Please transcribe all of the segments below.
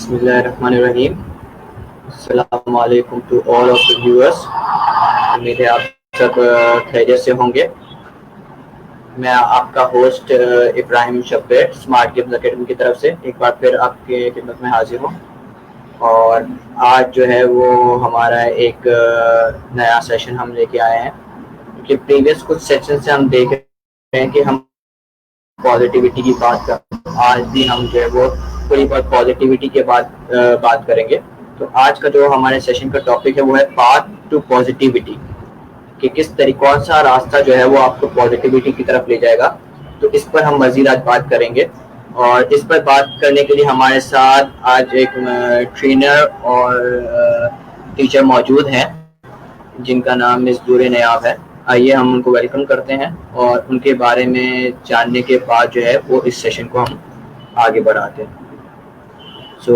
बिस्मिल्लाहिर्रहमानिर्रहीम। अस्सलाम वालेकुम to all of the viewers. उम्मीद है आप सब खैरियत से होंगे। मैं आपका host Ibrahim Shabbir smart games academy की तरफ से एक बार फिर आपके खिदमत में हाजिर हूँ। और आज जो है वो हमारा एक नया सेशन हम लेके आए हैं, क्योंकि प्रीवियस कुछ सेशन से हम देख रहे हैं कि हम पॉजिटिविटी की बात कर, आज भी हम जो है वो पूरी पॉजिटिविटी के बाद बात करेंगे। तो आज का जो हमारे सेशन का टॉपिक है वो है पाथ टू पॉजिटिविटी, कि किस तरीके कौन सा रास्ता जो है वो आपको पॉजिटिविटी की तरफ ले जाएगा। तो इस पर हम मज़ीद आज बात करेंगे, और इस पर बात करने के लिए हमारे साथ आज एक ट्रेनर और टीचर मौजूद हैं जिनका नाम मिस दूरे नयाब है। आइए हम उनको वेलकम करते हैं और उनके बारे में जानने के बाद जो है वो इस सेशन को हम आगे बढ़ाते हैं। सो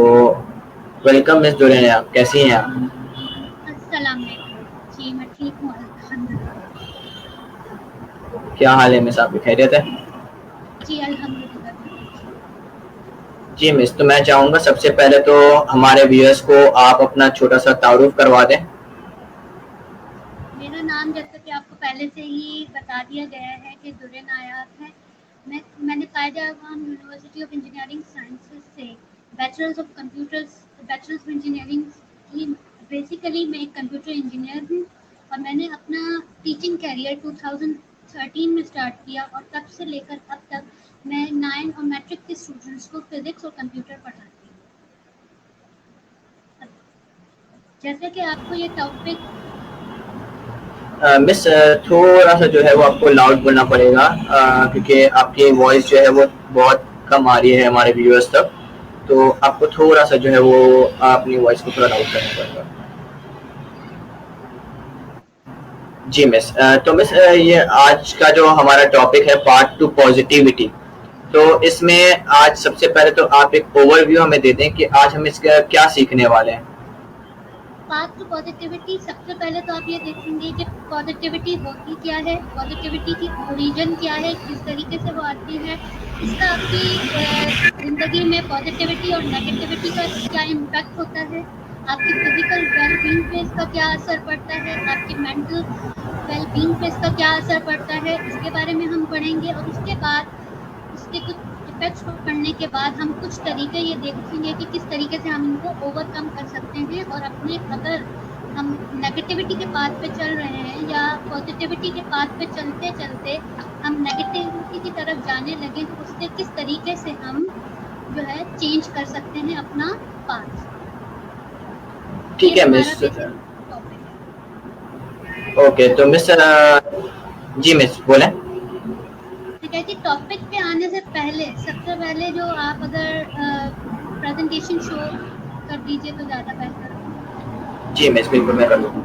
वेलकम मिस दूरे नयाब, कैसी हैं आप? अस्सलाम वालेकुम। जी मैं ठीक हूँ अल्हम्दुलिल्लाह। क्या हाल है मिस, आपकी खैरियत है? जी अल्हम्दुलिल्लाह। जी मिस, तो मैं चाहूँगा सबसे पहले तो हमारे व्यूअर्स को आप अपना छोटा सा तारुफ करवा दें। मेरा नाम जैसा कि आपको पहले से ही बता दिया गया है कि दुर्रे नायाब है। मैंने कायदे आवाम यूनिवर्सिटी ऑफ इंजीनियरिंग साइंसेज से बैचलर्स ऑफ इंजीनियरिंग की, बेसिकली मैं एक कंप्यूटर इंजीनियर हूँ और मैंने अपना टीचिंग कैरियर 2013 में स्टार्ट किया और तब से लेकर अब तक मैं 9 और मैट्रिक के स्टूडेंट्स को फिजिक्स और कंप्यूटर पढ़ाती हूँ। जैसे कि आपको ये टॉपिक मिस थोड़ा सा जो है वो आपको लाउड बोलना पड़ेगा, क्योंकि आपकी वॉइस जो है वो बहुत कम आ रही है हमारे व्यूअर्स तक। तो आपको थोड़ा सा जो है वो अपनी वॉइस को थोड़ा लाउड करना पड़ेगा। जी मिस, तो मिस ये आज का जो हमारा टॉपिक है पार्ट टू पॉजिटिविटी, तो इसमें आज सबसे पहले तो आप एक ओवरव्यू हमें दे दें कि आज हम इसका क्या सीखने वाले हैं। पाथ टू पॉजिटिविटी, सबसे पहले तो आप ये देखेंगे कि पॉजिटिविटी होती क्या है, पॉजिटिविटी की ओरिजिन क्या है, किस तरीके से वो आती है, इसका आपकी ज़िंदगी में पॉजिटिविटी और नेगेटिविटी का क्या इम्पैक्ट होता है, आपकी फिजिकल वेलबींग पे इसका क्या असर पड़ता है, आपकी मेंटल वेलबींग पे इसका क्या असर पड़ता है, इसके बारे में हम पढ़ेंगे। और उसके बाद इसके कुछ इफेक्ट्स पढ़ने के बाद हम कुछ तरीके ये देखेंगे कि किस तरीके से हम इनको ओवरकम कर सकते हैं, और अपने अगर हम नेगेटिविटी के पाथ पे चल रहे हैं या पॉजिटिविटी के पाथ पे चलते चलते हम नेगेटिविटी की तरफ जाने लगे तो उससे किस तरीके से हम जो है चेंज कर सकते हैं अपना पाथ। ठीक है मिस। ओके, तो मिस जी मिस बोलें। ठीक है जी, टॉपिक पे आने से पहले सबसे पहले जो आप अगर प्रेजेंटेशन शो कर दीजिए तो ज़्यादा बेहतर होगा। जी मिस, बिल्कुल मैं कर लूँगा।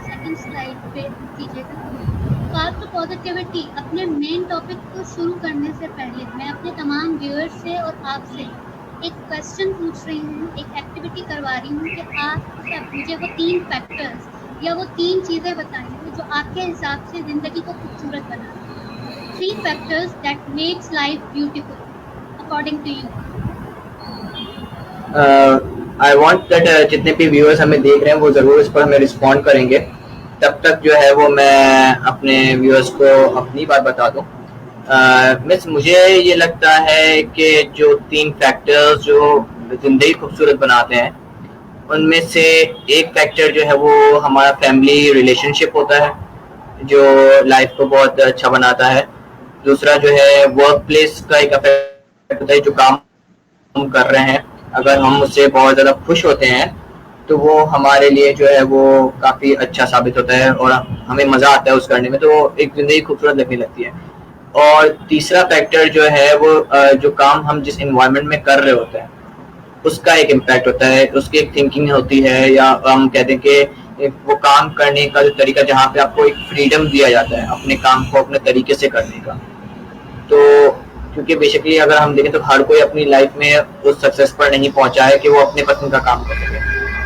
सेकंड स्लाइड पे कीजिएगा। पाथ टू पॉजिटिविटी, अपने मेन टॉपिक को शुरू करने से पहले मैं अपने तमाम व्यूअर्स से और आपसे एक क्वेश्चन पूछ रही हूँ, एक एक्टिविटी करवा रही हूँ कि आप मुझे वो 3 फैक्टर्स या वो 3 चीज़ें बताइए जो आपके हिसाब से ज़िंदगी को खूबसूरत बनाती हैं। 3 factors that makes life beautiful according to you. I want that जितने भी व्यूअर्स हमें देख रहे हैं वो ज़रूर इस पर हमें रिस्पॉन्ड करेंगे। तब तक जो है वो मैं अपने व्यूअर्स को अपनी बात बता दूं। मिस, मुझे ये लगता है कि जो 3 फैक्टर्स जो ज़िंदगी खूबसूरत बनाते हैं उनमें से एक फैक्टर जो है वो हमारा फैमिली रिलेशनशिप होता है, जो लाइफ को बहुत अच्छा बनाता है। दूसरा जो है वर्क प्लेस का एक इफेक्ट होता है, जो काम हम कर रहे हैं अगर हम उससे बहुत ज़्यादा खुश होते हैं तो वो हमारे लिए जो है वो काफ़ी अच्छा साबित होता है और हमें मज़ा आता है उस करने में, तो एक ज़िंदगी खूबसूरत लगने लगती है। और तीसरा फैक्टर जो है वो जो काम हम जिस इन्वायरमेंट में कर रहे होते हैं उसका एक इम्पैक्ट होता है, उसकी एक थिंकिंग होती है, या हम कहते हैं कि वो काम करने का जो तरीका जहाँ पे आपको एक फ्रीडम दिया जाता है अपने काम को अपने तरीके से करने का। तो क्योंकि बेसिकली अगर हम देखें तो हर कोई अपनी लाइफ में उस सक्सेस पर नहीं पहुंचा है कि वो अपने पसंद का काम कर सके।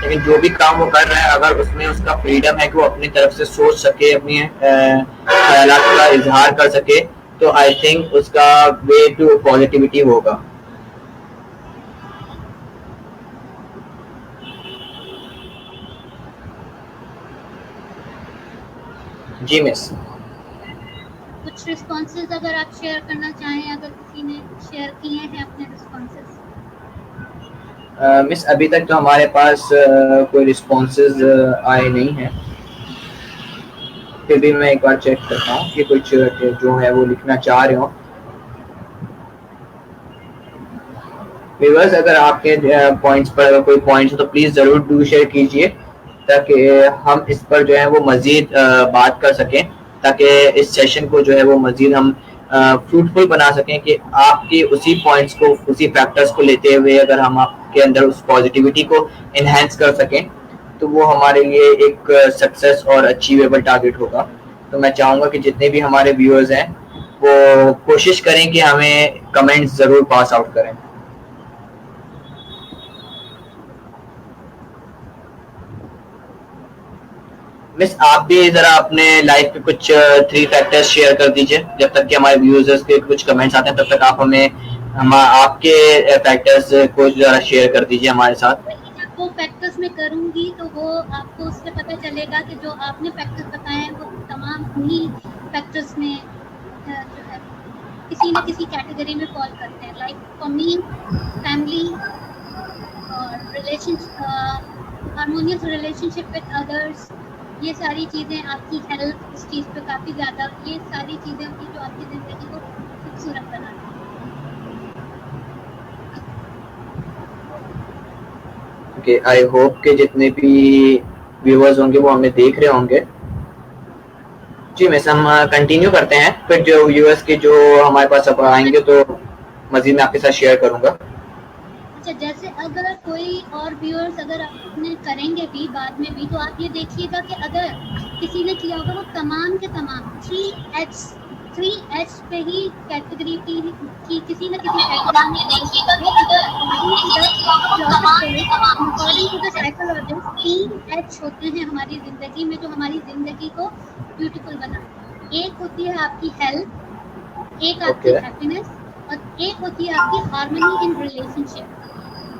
लेकिन जो भी काम वो कर रहा है अगर उसमें उसका फ्रीडम है कि वो अपनी तरफ से सोच सके, अपनी ख्यालात का इजहार कर सके, तो आई थिंक उसका वे टू पॉजिटिविटी होगा। जी मिस। कुछ रिस्पॉन्सेज अगर आप शेयर करना चाहें, अगर किसी ने शेयर किए हैं अपने रिस्पॉन्सेज। मिस अभी तक तो हमारे पास कोई रिस्पॉन्सेज आए नहीं हैं, फिर भी मैं एक बार चेक करता हूँ कि कुछ जो है वो लिखना चाह रहे हो। व्यूअर्स अगर आपके पॉइंट्स पर अगर कोई पॉइंट्स हो तो प्लीज़ ज़रूर डू शेयर कीजिए, ताकि हम इस पर जो है वो मज़ीद बात कर सकें, ताकि इस सेशन को जो है वो मज़ीद हम फ्रूटफुल बना सकें, कि आपके उसी पॉइंट्स को, उसी फैक्टर्स को लेते हुए अगर हम आपके अंदर उस पॉजिटिविटी को इन्हेंस कर सकें तो वो हमारे लिए एक सक्सेस और अचीवेबल टारगेट होगा। तो मैं चाहूँगा कि जितने भी हमारे व्यूअर्स हैं वो कोशिश करें कि हमें कमेंट्स ज़रूर पास आउट करें। मिस आप भी ज़रा अपने लाइफ के कुछ 3 फैक्टर्स शेयर कर दीजिए, जब तक कि हमारे व्यूअर्स के कुछ कमेंट्स आते हैं तब तक आप हमें आपके फैक्टर्स को ज़रा शेयर कर दीजिए हमारे साथ। वो फैक्टर्स में करूंगी तो वो आपको उससे पता चलेगा कि जो आपने फैक्टर्स बताए हैं वो तमाम उन्हीं फैक्टर्स में जो है किसी न किसी कैटेगरी में फॉल करते हैं। लाइक फॉर मी फैमिली और हार्मोनियस रिलेशनशिप विद अदर्स, ये सारी चीज़ें, आपकी हेल्थ इस चीज़ पे काफ़ी ज़्यादा, ये सारी चीज़ें होती जो आपकी ज़िंदगी को खूबसूरत बनाती हैं। ओके, आई होप कि जितने भी व्यूअर्स होंगे वो हमें देख रहे होंगे। जी मिस हम कंटिन्यू करते हैं, फिर जो व्यूअर्स के जो हमारे पास अब आएंगे तो मज़ीद मैं आपके साथ शेयर करूँगा। अच्छा, जैसे अगर कोई और व्यूअर्स अगर अपने करेंगे भी बाद में भी, तो आप ये देखिएगा कि अगर किसी ने किया होगा वो तमाम के तमाम 3H पे ही कैटेगरी की किसी न किसी category according to the psychologist 3H होते हैं हमारी ज़िंदगी में जो हमारी ज़िंदगी को ब्यूटीफुल बनाते हैं। एक होती है आपकी हेल्थ, एक आपकी हैप्पीनेस, और एक होती है आपकी हार्मनी इन रिलेशनशिप।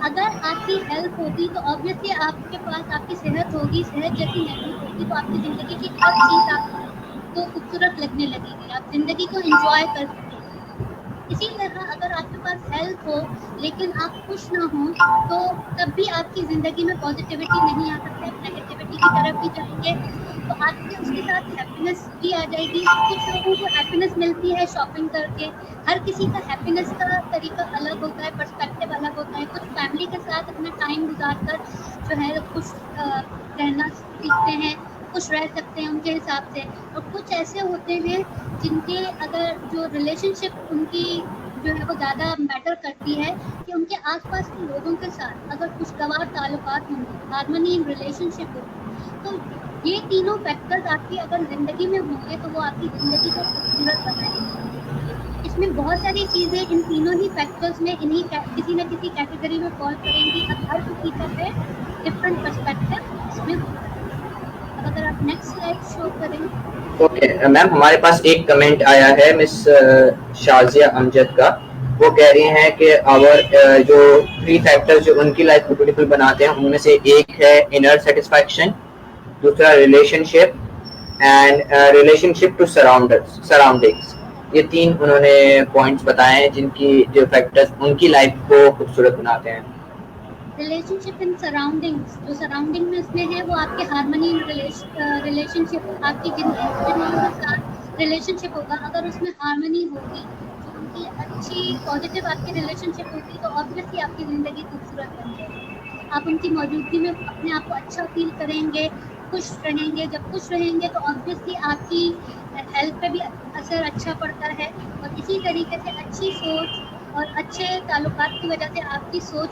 अगर आपकी हेल्थ होगी तो ऑब्वियसली आपके पास आपकी सेहत होगी, सेहत जैसी महसूस होगी तो आपकी ज़िंदगी की हर चीज़ आपको खूबसूरत लगने लगेगी, आप ज़िंदगी को एंजॉय कर सकेंगे। इसी तरह अगर आपके पास हेल्थ हो लेकिन आप खुश ना हो तो तब भी आपकी ज़िंदगी में पॉजिटिविटी नहीं आ सकती, आप नेगेटिविटी की तरफ भी जाएंगे। तो आपके उसके साथ हैप्पीनेस भी आ जाएगी। कुछ लोगों को हैप्पीनेस मिलती है शॉपिंग करके, हर किसी का हैप्पीनेस का तरीका अलग होता है, पर्सपेक्टिव अलग होता है। कुछ फैमिली के साथ अपना टाइम गुजार कर जो है खुश रहना सीखते हैं, खुश रह सकते हैं उनके हिसाब से। और कुछ ऐसे होते हैं जिनके अगर जो रिलेशनशिप उनकी जो है वो ज़्यादा मैटर करती है कि उनके आसपास के लोगों के साथ अगर खुशगवार ताल्लुकात होंगे, हार्मनी इन रिलेशनशिप होगी, तो ये तीनों फैक्टर्स आपकी अगर ज़िंदगी में होंगे तो वो आपकी ज़िंदगी को खूबसूरत बनाएंगे। इसमें बहुत सारी चीज़ें इन तीनों ही फैक्टर्स में इन्हीं किसी न किसी कैटेगरी में फॉल करेंगी। अब हर किसी का है डिफरेंट पर्सपेक्टिव इसमें होता है। अब अगर आप नेक्स्ट स्लाइड शो करें। ओके मैम, हमारे पास एक कमेंट आया है मिस शाजिया अमजद का। वो कह रही हैं कि आवर जो 3 फैक्टर्स जो उनकी लाइफ को ब्यूटीफुल बनाते हैं उनमें से एक है इनर सेटिस्फैक्शन, दूसरा relationship and relationship to surroundings. ये 3 उन्होंने पॉइंट्स बताए हैं जिनकी जो फैक्टर्स उनकी लाइफ को खूबसूरत बनाते हैं। रिलेशनशिप इन सराउंडिंग्स, जो सराउंडिंग में इसमें है वो आपके हार्मनी इन रिलेशनशिप, आपकी जिन लोगों के साथ रिलेशनशिप होगा अगर उसमें हार्मनी होगी, जो उनकी अच्छी पॉजिटिव आपकी रिलेशनशिप होगी, तो ऑब्वियसली आपकी ज़िंदगी खूबसूरत बन जाएगी। आप उनकी मौजूदगी में अपने आप को अच्छा फील करेंगे, खुश रहेंगे। जब खुश रहेंगे तो ऑब्वियसली आपकी हेल्थ पे भी असर अच्छा पड़ता है, और इसी तरीके से अच्छी सोच और अच्छे ताल्लुकात की वजह से आपकी सोच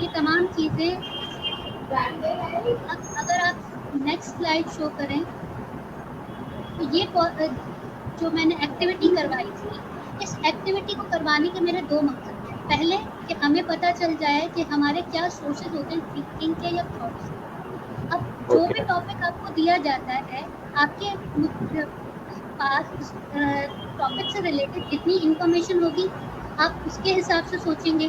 ये तमाम चीज़ें। अब अगर आप नेक्स्ट स्लाइड शो करें तो ये जो मैंने एक्टिविटी करवाई थी, इस एक्टिविटी को करवाने के मेरे 2 मकसद थे। पहले कि हमें पता चल जाए कि हमारे क्या सोर्सेज होते हैं थिंकिंग के या थॉट्स। अब जो भी ओके। टॉपिक आपको दिया जाता है, आपके पास उस टॉपिक से रिलेटेड जितनी इंफॉर्मेशन होगी, आप उसके हिसाब से सोचेंगे।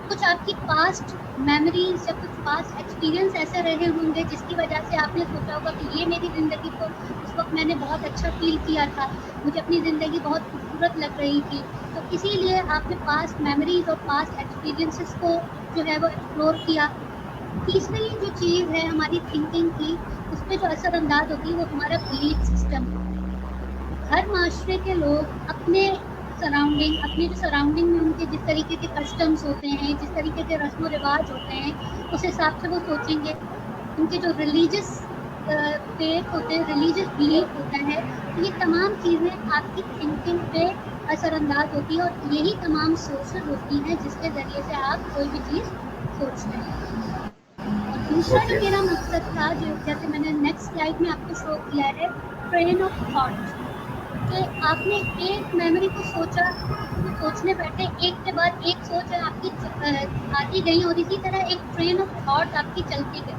कुछ आपकी पास्ट मेमोरीज या कुछ पास्ट एक्सपीरियंस ऐसे रहे होंगे जिसकी वजह से आपने सोचा होगा कि ये मेरी ज़िंदगी को उस वक्त मैंने बहुत अच्छा फील किया था, मुझे अपनी ज़िंदगी बहुत खूबसूरत लग रही थी, तो इसीलिए आपने पास्ट मेमोरीज और पास्ट एक्सपीरियंसेस को जो है वो एक्सप्लोर किया। तीसरी जो चीज़ है हमारी थिंकिंग की, उस पर जो असरअंदाज होती है वो हमारा बिलीफ सिस्टम। हर माशरे के लोग अपने सराउंडिंग, अपने जो सराउंडिंग में उनके जिस तरीके के कस्टम्स होते हैं, जिस तरीके के रस्म व रिवाज होते हैं, उस हिसाब से वो सोचेंगे। उनके जो रिलीजियस फेथ होते हैं, रिलीजियस बिलीफ होता है, तो ये तमाम चीज़ें आपकी थिंकिंग पे असरअंदाज होती है और यही तमाम सोर्सेज होती हैं जिसके ज़रिए से आप कोई भी चीज़ सोचते हैं। और दूसरा जो ओके। मेरा मकसद था, जो जैसे मैंने नेक्स्ट स्लाइड में आपको शो किया है, ट्रेन ऑफ थॉट, कि आपने एक मेमोरी को सोचा, तो सोचने बैठे, एक के बाद एक सोच आपकी आती गई और इसी तरह एक ट्रेन ऑफ थॉट आपकी चलती गई,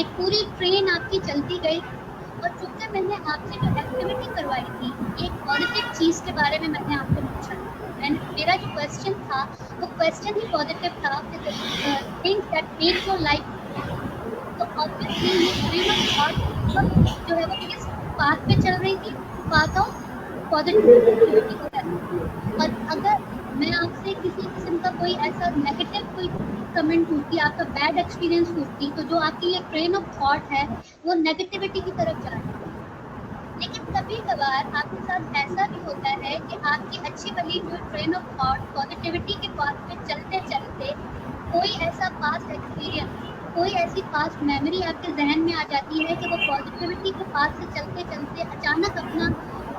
एक पूरी ट्रेन आपकी चलती गई। और चूंकि मैंने आपसे जो एक्टिविटी करवाई थी, एक पॉजिटिव चीज़ के बारे में मैंने आपसे पूछा, एंड मेरा जो क्वेश्चन था वो क्वेश्चन ही पॉजिटिव था, things that make your life. तो ऑब्वियसली ये ट्रेन ऑफ थॉट जो है वो किस पाथ पे चल रही थी, पाथ ऑफ पॉजिटिविटी को करना। और अगर मैं आपसे किसी किस्म का कोई ऐसा नेगेटिव कोई कमेंट पूछती, आपका बैड एक्सपीरियंस पूछती, तो जो आपकी ये ट्रेन ऑफ थॉट है वो नेगेटिविटी की तरफ जा रही है। लेकिन कभी कभार आपके साथ ऐसा भी होता है कि आपकी अच्छी वाली जो ट्रेन ऑफ थॉट पॉजिटिविटी के पाथ में चलते चलते कोई ऐसा पास्ट एक्सपीरियंस, कोई ऐसी पास्ट मेमोरी आपके जहन में आ जाती है कि वो पॉजिटिविटी के पाथ से चलते चलते अचानक अपना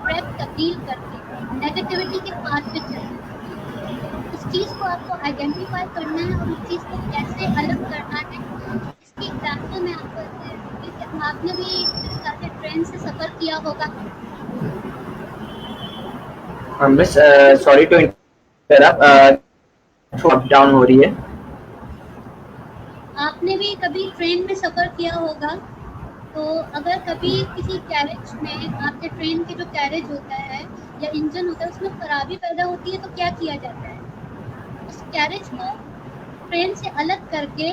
ट्रैक तब्दील करके नेगेटिविटी के पाथ पे चलना। उस चीज़ को आपको आइडेंटिफाई करना है और उस चीज़ को कैसे अलग करना है, इसकी एग्जाम्पल मैं आपको दूंगी कि आपने भी मेरे साथ ट्रेन से सफ़र किया होगा। Miss, sorry to interrupt, up down हो रही है। आपने भी कभी ट्रेन में सफ़र किया होगा, तो अगर कभी किसी कैरेज में, आपके ट्रेन के जो कैरेज होता है या इंजन होता है उसमें खराबी पैदा होती है, तो क्या किया जाता है? उस कैरेज को ट्रेन से अलग करके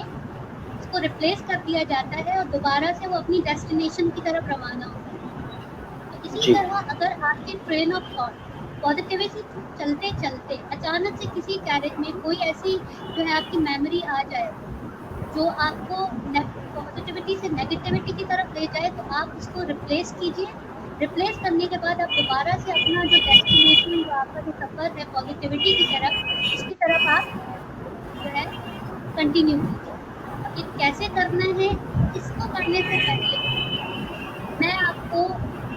उसको रिप्लेस कर दिया जाता है और दोबारा से वो अपनी डेस्टिनेशन की तरफ रवाना होता है। तो इसी जी। तरह अगर आपकी ट्रेन ऑफ थॉट पॉजिटिविटी चलते चलते अचानक से किसी कैरेज में कोई ऐसी जो है आपकी मेमोरी आ जाए जो आपको पॉजिटिविटी से नेगेटिविटी की तरफ ले जाए, तो आप उसको रिप्लेस कीजिए। रिप्लेस करने के बाद आप दोबारा से अपना जो डेस्टिनेशन, जो आपका जो सफ़र है पॉजिटिविटी की तरफ, उसकी तरफ आप जो है कंटिन्यू कीजिए। अब ये कैसे करना है, इसको करने से पहले मैं आपको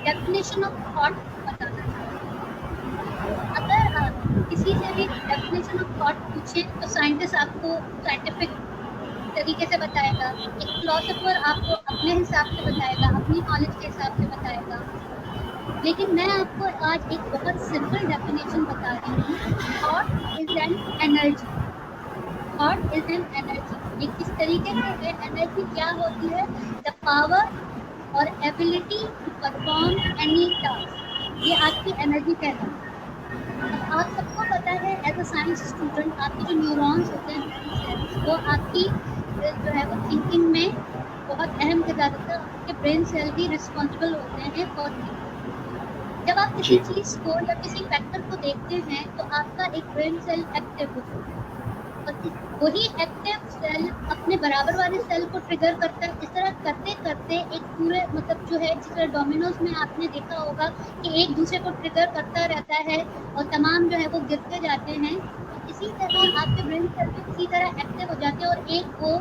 डेफिनेशन ऑफ थॉट बताना चाहती हूँ। अगर आप किसी से भी डेफिनेशन ऑफ थॉट पूछें तो साइंटिस्ट आपको साइंटिफिक तरीके से बताएगा, एक फिलोसोफर आपको अपने हिसाब से बताएगा, अपनी नॉलेज के हिसाब से बताएगा। लेकिन मैं आपको आज एक बहुत सिंपल डेफिनेशन बता रही हूँ। Thought is an energy. Thought is an energy. एक किस तरीके से एनर्जी क्या होती है? द पावर और ability to perform any task, ये आपकी एनर्जी कहलाती है। अब आप सबको पता है एज अ साइंस स्टूडेंट, आपके जो न्यूरॉन्स होते हैं वो आपकी जो है वो थिंकिंग में बहुत अहम किरदार होता है। आपके ब्रेन सेल भी रिस्पॉन्सिबल होते हैं फॉर थिंकिंग। जब आप किसी चीज़ को या किसी फैक्टर को देखते हैं तो आपका एक ब्रेन सेल एक्टिव होता है और वही एक्टिव सेल अपने बराबर वाले सेल को ट्रिगर करता है। इस तरह करते करते एक पूरे मतलब जो है, जिस तरह डोमिनोज में आपने देखा होगा कि एक दूसरे को ट्रिगर करता रहता है और तमाम जो है वो गिरते जाते हैं। इसी तरह आपके ब्रेन सेल भी इसी तरह एक्टिव हो जाते हैं और एक वो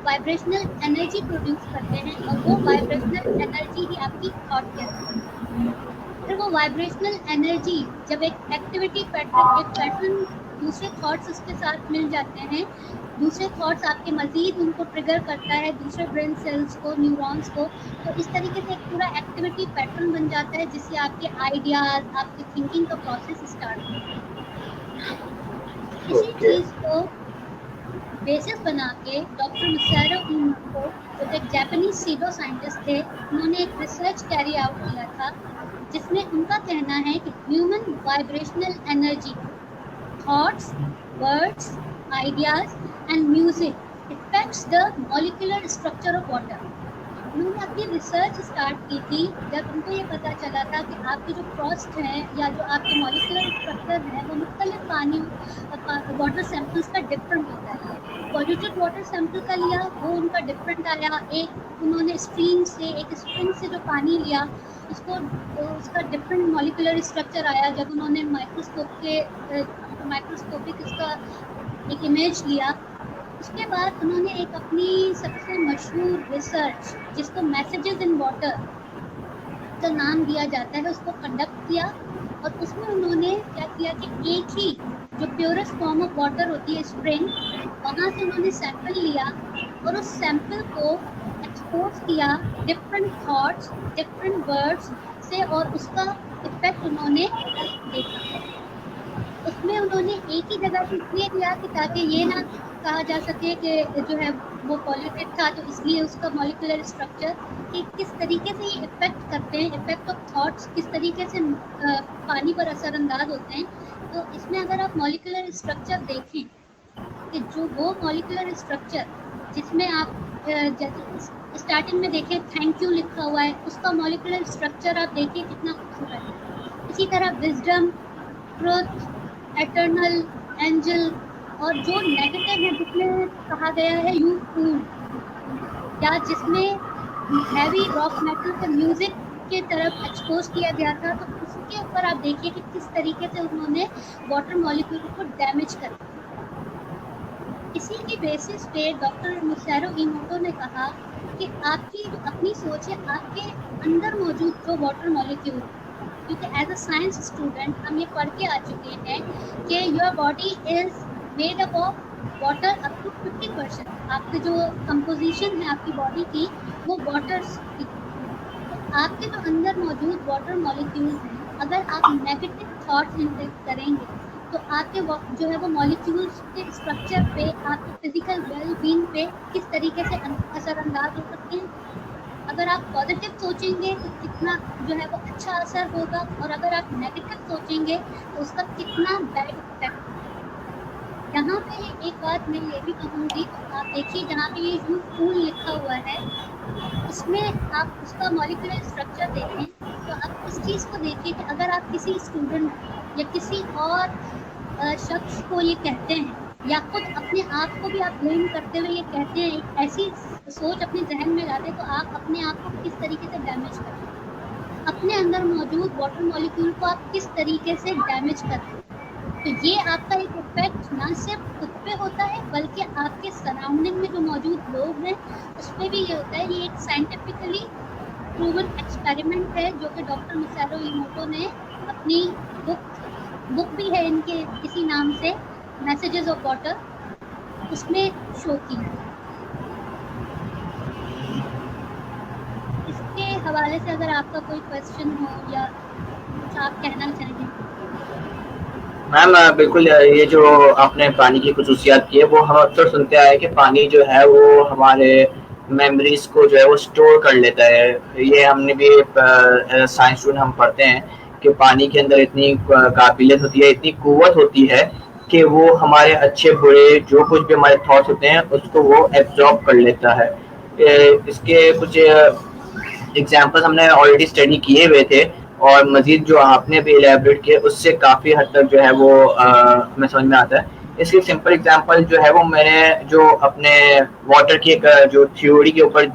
वाइब्रेशनल एनर्जी प्रोड्यूस करते हैं और वो वाइब्रेशनल एनर्जी ही आपकी थॉट कहलाती है। फिर वो वाइब्रेशनल एनर्जी जब एक एक्टिविटी पैटर्न, एक पैटर्न दूसरे थॉट्स उसके साथ मिल जाते हैं, दूसरे थॉट्स आपके मज़ीद उनको ट्रिगर करता है, दूसरे ब्रेन सेल्स को, न्यूरॉन्स को। तो इस तरीके से एक पूरा एक्टिविटी पैटर्न बन जाता है जिससे आपके आइडियाज़, आपकी थिंकिंग का प्रोसेस स्टार्ट होता है। इसी ओके। चीज़ को बेसिस बना के डॉक्टर मुसारो इमोटो, जो एक जापानीज सीडो साइंटिस्ट थे, उन्होंने एक रिसर्च कैरी आउट किया था जिसमें उनका कहना है कि human vibrational energy, thoughts, words, ideas, and music affects the molecular structure of water. उन्होंने अपनी रिसर्च स्टार्ट की थी जब उनको ये पता चला था कि आपके जो क्रस्ट हैं या जो आपके मॉलिक्यूलर स्ट्रक्चर हैं वो मुख्तलिफ पानी वाटर सैंपल्स का डिफरेंट होता है। पॉल्यूटेड वाटर सैंपल का लिया, वो उनका डिफरेंट आया। एक उन्होंने स्ट्रीम से, एक स्प्रिंग से जो पानी लिया उसको, उसका डिफरेंट मॉलिक्यूलर स्ट्रक्चर आया। जब उन्होंने माइक्रोस्कोपिक इसका एक इमेज लिया, उसके बाद उन्होंने एक अपनी सबसे मशहूर रिसर्च जिसको मैसेजेस इन वाटर का नाम दिया जाता है, उसको कंडक्ट किया। और उसमें उन्होंने क्या किया कि एक ही जो प्योरेस्ट फॉर्म ऑफ वाटर होती है स्प्रिंग, वहाँ से उन्होंने सैंपल लिया और उस सैंपल को एक्सपोज किया डिफरेंट थॉट्स, डिफरेंट वर्ड्स से, और उसका इफेक्ट उन्होंने देखा। उसमें उन्होंने एक ही जगह पे इसलिए दिया कि ताकि ये ना कहा जा सके कि जो है वो पॉल्यूटेड था तो इसलिए उसका मॉलिक्यूलर स्ट्रक्चर, कि किस तरीके से ये इफेक्ट करते हैं, इफेक्ट ऑफ थॉट्स किस तरीके से पानी पर असरअंदाज होते हैं। तो इसमें अगर आप मॉलिक्यूलर स्ट्रक्चर देखें कि जो वो मॉलिक्यूलर स्ट्रक्चर जिसमें आप जैसे स्टार्टिंग में देखें थैंक यू लिखा हुआ है, उसका मॉलिक्यूलर स्ट्रक्चर आप देखिए कितना खूबसूरत है। इसी तरह विजडम, ट्रुथ, एटर्नल, एंजल, और जो नेगेटिव है जिसमें कहा गया है यू फूल, या जिसमें हैवी रॉक मेटल के म्यूजिक के तरफ एक्सपोज किया गया था, तो उसके ऊपर आप देखिए कि किस तरीके से उन्होंने वाटर मॉलिक्यूल को डैमेज कर दिया। इसी की बेसिस पे डॉक्टर मुसारो इमोटो ने कहा कि आपकी जो अपनी सोच है, आपके अंदर मौजूद जो वाटर मॉलिक्यूल, क्योंकि एज अ साइंस स्टूडेंट हम ये पढ़ के आ चुके हैं कि your body is made up of water up to 50%। आपकी जो कंपोजिशन है आपकी बॉडी की वो वाटर की। तो आपके जो अंदर मौजूद वाटर मॉलिक्यूल्स हैं, अगर आप नेगेटिव थॉट्स इंजेक्ट करेंगे तो आपके जो है वो मॉलिक्यूल्स के स्ट्रक्चर पे, आपके फिजिकल वेलबींग पे किस तरीके से असरअंदाज हो सकते हैं। अगर आप पॉजिटिव सोचेंगे तो कितना जो है वो अच्छा असर होगा, और अगर आप नेगेटिव सोचेंगे तो उसका कितना बैड इफेक्ट। यहाँ पे एक बात मैं ये भी कहूँगी, आप देखिए जहाँ पे ये यू फूल लिखा हुआ है, इसमें आप उसका मॉलिक्यूलर स्ट्रक्चर देखें तो आप इस चीज़ को देखिए कि अगर आप किसी स्टूडेंट या किसी और शख्स को ये कहते हैं, या खुद अपने आप को भी आप ब्लेम करते हुए ये कहते हैं, एक ऐसी सोच अपने जहन में लाते, तो आप अपने आप को किस तरीके से डैमेज करते हैं, अपने अंदर मौजूद वाटर मॉलिक्यूल को आप किस तरीके से डैमेज करते हैं। तो ये आपका एक इफेक्ट ना सिर्फ खुद पे होता है बल्कि आपके सराउंडिंग में जो मौजूद लोग हैं उस पर भी ये होता है। ये एक साइंटिफिकली प्रूवन एक्सपेरिमेंट है जो कि डॉक्टर मुसारो इमोटो ने अपनी बुक भी है इनके इसी नाम से, मैसेजेस ऑफ वाटर, उसमें शो की। इसके हवाले से अगर आपका कोई क्वेश्चन हो या कुछ आप कहना चाहें। मैम बिल्कुल, ये जो आपने पानी की खसूसियात की है वो हम अक्सर सुनते आए कि पानी जो है वो हमारे मेमोरीज को जो है वो स्टोर कर लेता है। ये हमने भी साइंस स्टूडेंट हम पढ़ते हैं कि पानी के अंदर इतनी काबिलियत होती है, इतनी कुव्वत होती है कि वो हमारे अच्छे बुरे जो कुछ भी हमारे थॉट्स होते हैं उसको वो एब्जॉर्ब कर लेता है। इसके कुछ एग्जाम्पल्स हमने ऑलरेडी स्टडी किए हुए थे, और मजीद जो आपने भी इलेबरेट किया उससे काफ़ी हद तक जो है वो हमें समझ में आता है। इसकी सिंपल एग्जांपल जो है वो मैंने जो अपने वाटर की एक जो थ्योरी के ऊपर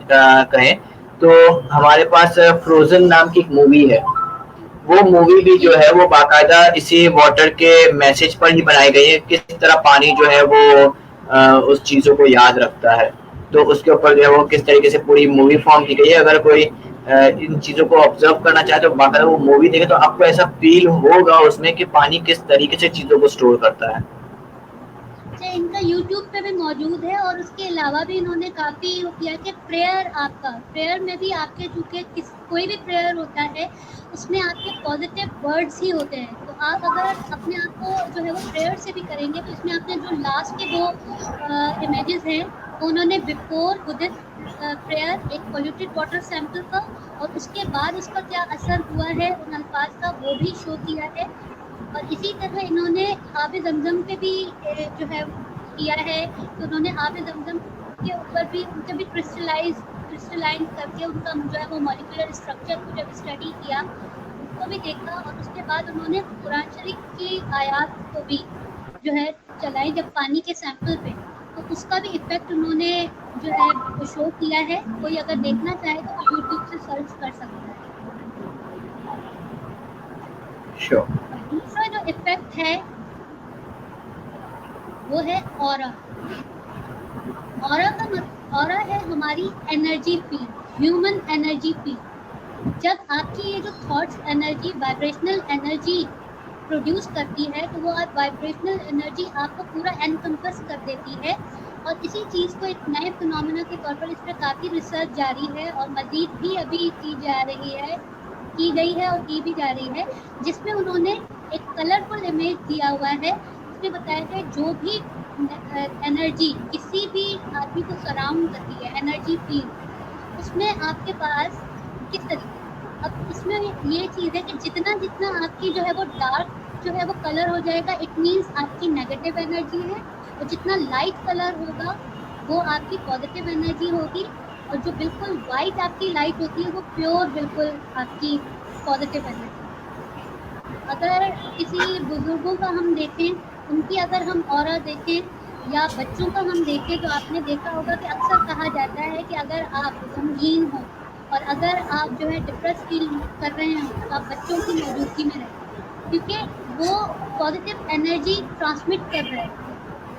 कहें तो हमारे पास फ्रोजन नाम की एक मूवी है। वो मूवी भी जो है वो बाकायदा इसी वाटर के मैसेज पर ही बनाई गई है, किस तरह पानी जो है वो उस चीज़ों को याद रखता है। तो उसके ऊपर जो है वो किस तरीके से पूरी मूवी फॉर्म की गई है। अगर कोई इन चीज़ों को ऑब्जर्व करना चाहे तो बाकायदा वो मूवी देखे तो आपको ऐसा फील होगा उसमें कि पानी किस तरीके से चीज़ों को स्टोर करता है। इनका YouTube पे भी मौजूद है, और उसके अलावा भी इन्होंने काफ़ी वो किया कि प्रेयर में भी आपके चूँकि कोई भी प्रेयर होता है उसमें आपके पॉजिटिव वर्ड्स ही होते हैं, तो आप अगर अपने आप को जो है वो प्रेयर से भी करेंगे, तो इसमें आपने जो लास्ट के 2 इमेजेस हैं, उन्होंने बिफोर बुद्धिस्ट प्रेयर एक पोल्यूटेड वाटर सैंपल का और उसके बाद उसका क्या असर हुआ है उन अल्फाज का, वो भी शो किया है। और इसी तरह इन्होंने आब ज़मज़म पे भी जो है किया है, तो उन्होंने आब ज़मज़म के ऊपर भी उनके भी क्रिस्टलाइन करके उनका जो है वो मॉलिक्यूलर स्ट्रक्चर को जब स्टडी किया, उसको भी देखा। और उसके बाद उन्होंने कुरान शरीफ की आयात को भी जो है चलाई जब पानी के सैंपल पे, तो उसका भी इफेक्ट उन्होंने जो है शो किया है। कोई अगर देखना चाहे तो वो यूट्यूब से सर्च कर सकता है। श्योर। दूसरा जो इफेक्ट है वो है ऑरा। ऑरा है हमारी energy field, human energy field. जब आपकी ये जो thoughts energy, vibrational energy produce करती है, तो वो आप वाइब्रेशनल एनर्जी आपको पूरा एनकम्पस कर देती है। और इसी चीज़ को एक नए फिनोमेना के तौर पर इस पर काफ़ी रिसर्च जारी है और मज़ीद भी अभी की गई है और की भी जा रही है, जिसमें उन्होंने एक कलरफुल इमेज दिया हुआ है। उसमें बताया है जो भी एनर्जी किसी भी आदमी को सराउंड करती है, एनर्जी फील्ड, उसमें आपके पास किस तरीके, अब इसमें ये चीज़ है कि जितना जितना आपकी जो है वो डार्क जो है वो कलर हो जाएगा, इट मीन्स आपकी नेगेटिव एनर्जी है। और जितना लाइट कलर होगा वो आपकी पॉजिटिव एनर्जी होगी। और जो बिल्कुल वाइट आपकी लाइट होती है वो प्योर बिल्कुल आपकी पॉजिटिव एनर्जी। अगर किसी बुजुर्गों का हम देखें, उनकी अगर हम ऑरा देखें या बच्चों का हम देखें, तो आपने देखा होगा कि अक्सर कहा जाता है कि अगर आप गमगीन हो और अगर आप जो है डिप्रेस फील कर रहे हैं, तो आप बच्चों की मौजूदगी में रहें, क्योंकि वो पॉजिटिव एनर्जी ट्रांसमिट कर रहे हैं।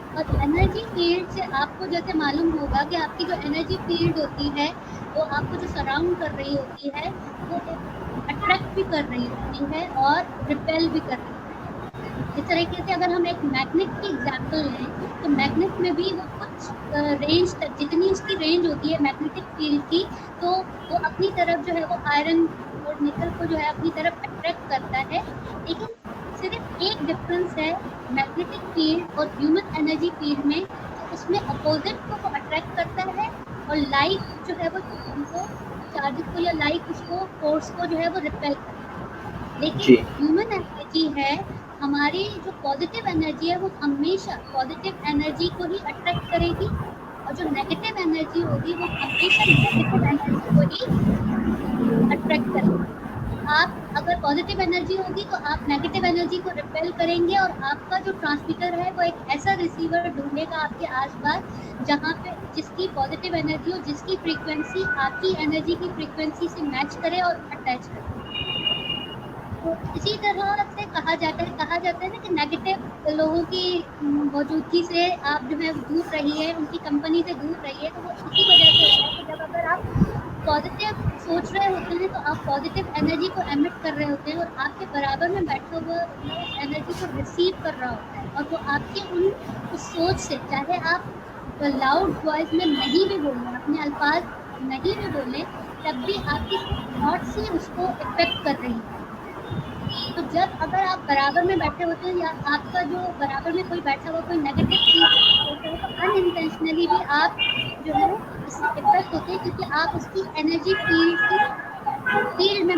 और एनर्जी फील्ड से आपको जैसे मालूम होगा कि आपकी जो एनर्जी फील्ड होती है वो आपको जो सराउंड कर रही होती है वो अट्रैक्ट भी कर रही होती है और रिपेल भी कर रही है। इस तरीके से अगर हम एक मैग्नेट की एग्जांपल लें, तो मैग्नेट में भी वो कुछ रेंज तक, जितनी उसकी रेंज होती है मैग्नेटिक फील्ड की, तो वो अपनी तरफ जो है वो आयरन और निकल को जो है अपनी तरफ अट्रैक्ट करता है। लेकिन सिर्फ एक डिफरेंस है मैग्नेटिक फील्ड और ह्यूमन एनर्जी फील्ड में, तो उसमें अपोजिट को वो अट्रैक्ट करता है और लाइट जो है वो उनको चार्जेस को या लाइट उसको फोर्स को जो है वो रिपेल करता है। लेकिन ह्यूमन एनर्जी है, हमारी जो पॉजिटिव एनर्जी है वो हमेशा पॉजिटिव एनर्जी को ही अट्रैक्ट करेगी, और जो नेगेटिव एनर्जी होगी वो हमेशा नेगेटिव एनर्जी को ही अट्रैक्ट करेगी। आप अगर पॉजिटिव एनर्जी होगी तो आप नेगेटिव एनर्जी को रिपेल करेंगे, और आपका जो ट्रांसमीटर है वो एक ऐसा रिसीवर ढूंढेगा आपके आसपास जहाँ पे जिसकी पॉजिटिव एनर्जी हो, जिसकी फ्रीक्वेंसी आपकी एनर्जी की फ्रीक्वेंसी से मैच करे और अटैच करे। तो इसी तरह से कहा जाता है ना कि नेगेटिव लोगों की मौजूदगी से आप जो है दूर रहिए, उनकी कंपनी से दूर रहिए। तो वो इसी वजह से है कि जब अगर आप पॉजिटिव सोच रहे होते हैं तो आप पॉजिटिव एनर्जी को एमिट कर रहे होते हैं, और आपके बराबर में बैठा हुआ उस एनर्जी को रिसीव कर रहा होता है, और वो आपके उस सोच से, चाहे आप लाउड वॉइस में नहीं भी बोलें, अपने अल्फाज नहीं भी बोलें, तब भी आपकी थॉट से उसको इफेक्ट कर रही है। तो जब अगर आप बराबर में बैठे होते हैं या आपका जो बराबर में कोई बैठा हुआ कोई नेगेटिव चीज़ होता है, तो अनइंटेंशनली भी आप जो है इससे इफेक्ट होते हैं, क्योंकि आप उसकी एनर्जी फील्ड में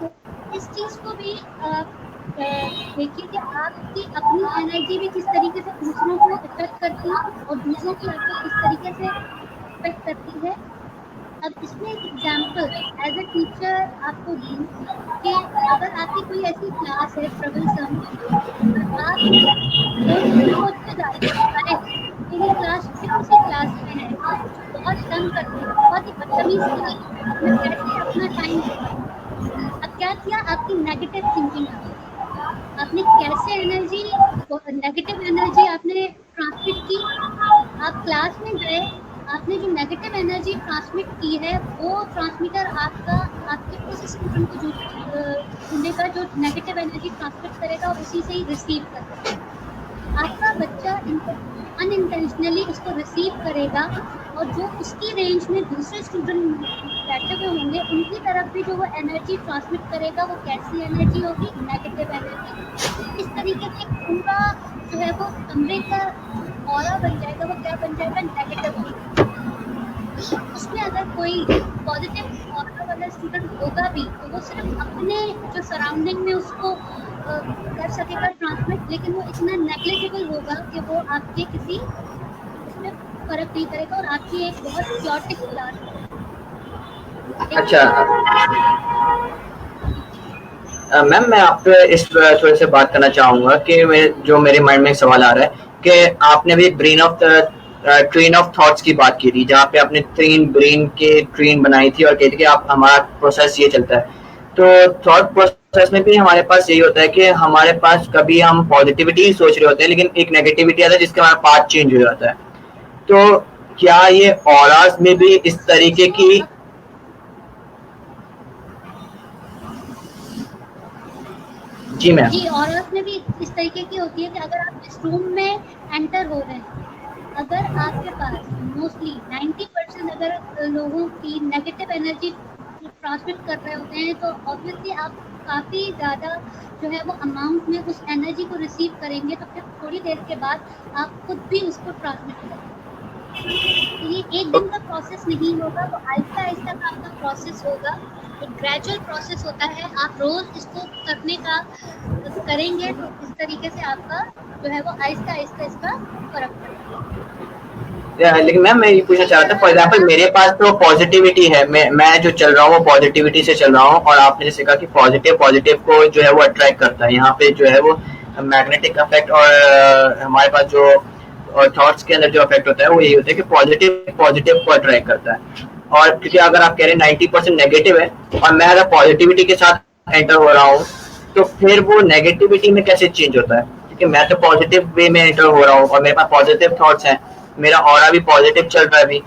तो इस चीज़ को भी देखिए कि आपकी अपनी एनर्जी भी किस तरीके से दूसरों को इफेक्ट करती है और दूसरों की आपको किस तरीके से इफेक्ट करती है। अब इसमें एक एग्जाम्पल एज ए टीचर आपको दूँ कि अगर आपकी कोई ऐसी क्लास है ट्रबलसम, आप सोच के जाते हैं मेरी क्लास फिर उसी क्लास में है, बहुत तंग करते हैं, बहुत ही बदतमीज की, मैं कैसे अपना टाइम दूँ। अब क्या किया, आपकी नेगेटिव थिंकिंग आ गई, आपने कैसे एनर्जी नेगेटिव एनर्जी आपने ट्रांसमिट की। आप क्लास में गए, आपने जो नेगेटिव एनर्जी ट्रांसमिट की है वो ट्रांसमीटर आपके उस स्टूडेंट को ढूंढेगा जो नेगेटिव एनर्जी ट्रांसमिट करेगा और उसी से ही रिसीव करेगा। आपका बच्चा अनइंटेंशनली उसको रिसीव करेगा, और जो उसकी रेंज में दूसरे स्टूडेंट बैठे हुए होंगे उनकी तरफ भी जो वो एनर्जी ट्रांसमिट करेगा वो कैसी एनर्जी होगी, नेगेटिव एनर्जी। इस तरीके से पूरा जो है वो कमरे का ऑरा बन जाएगा, वो क्या बन जाएगा, नेगेटिव। उसमें अगर कोई पॉजिटिव ऑरा वाला स्टूडेंट होगा भी तो वो सिर्फ अपने जो सराउंडिंग में उसको कर सकेगा ट्रांसमिट, लेकिन वो इतना नेग्लिजिबल होगा कि वो आपके किसी उसमें फर्क नहीं करेगा और आपकी एक बहुत क्योटिक क्लास। अच्छा मैम, मैं आप पे इस थोड़े से बात करना चाहूँगा कि जो मेरे माइंड में एक सवाल आ रहा है कि आपने भी ट्रेन ऑफ थॉट्स की बात की थी, जहाँ पे आपने ब्रेन के ट्रेन बनाई थी और कहती कि आप हमारा प्रोसेस ये चलता है। तो थॉट प्रोसेस में भी हमारे पास यही होता है कि हमारे पास कभी हम पॉजिटिविटी ही सोच रहे होते हैं, लेकिन एक नेगेटिविटी आता है जिसका हमारा पाथ चेंज हो जाता है। तो क्या ये ऑरास में भी इस तरीके की जी मैम? जी, ऑरास में भी इस तरीके की होती है कि अगर आप इस रूम में एंटर हो रहे हैं, अगर आपके पास मोस्टली 90% अगर लोगों की नेगेटिव एनर्जी ट्रांसमिट कर रहे होते हैं, तो ऑब्वियसली आप काफ़ी ज़्यादा जो है वो अमाउंट में उस एनर्जी को रिसीव करेंगे, तो फिर थोड़ी देर के बाद आप खुद भी उसको ट्रांसमिट करेंगे। तो ये एक दिन का प्रोसेस नहीं होगा, वो आहिस्ता आहिस्ता का आपका प्रोसेस होगा, एक ग्रेजुअल प्रोसेस होता है। आप रोज इसको करने का करेंगे तो इस तरीके से आपका जो है वो आहिस्ता आहिस्ता इसका फर्क पड़ेगा। लेकिन मैम मैं ये पूछना चाह रहा था, फॉर एग्जाम्पल मेरे पास तो पॉजिटिविटी है, मैं जो चल रहा हूँ वो पॉजिटिविटी से चल रहा हूँ, और आपने जैसे कहा कि पॉजिटिव को जो है वो अट्रैक्ट करता है। यहाँ पे जो है वो मैग्नेटिक इफेक्ट और हमारे पास जो थॉट्स के अंदर जो इफेक्ट होता है वो यही होता है कि पॉजिटिव को अट्रैक्ट करता है। और क्योंकि अगर आप कह रहे हैं 90% नेगेटिव है और मैं अगर पॉजिटिविटी के साथ एंटर हो रहा हूँ, तो फिर वो नेगेटिविटी में कैसे चेंज होता है? क्योंकि मैं तो पॉजिटिव वे में एंटर हो रहा हूँ और मेरे पास पॉजिटिव थॉट्स हैं, मेरा ऑरा भी पॉजिटिव चल रहा है अभी,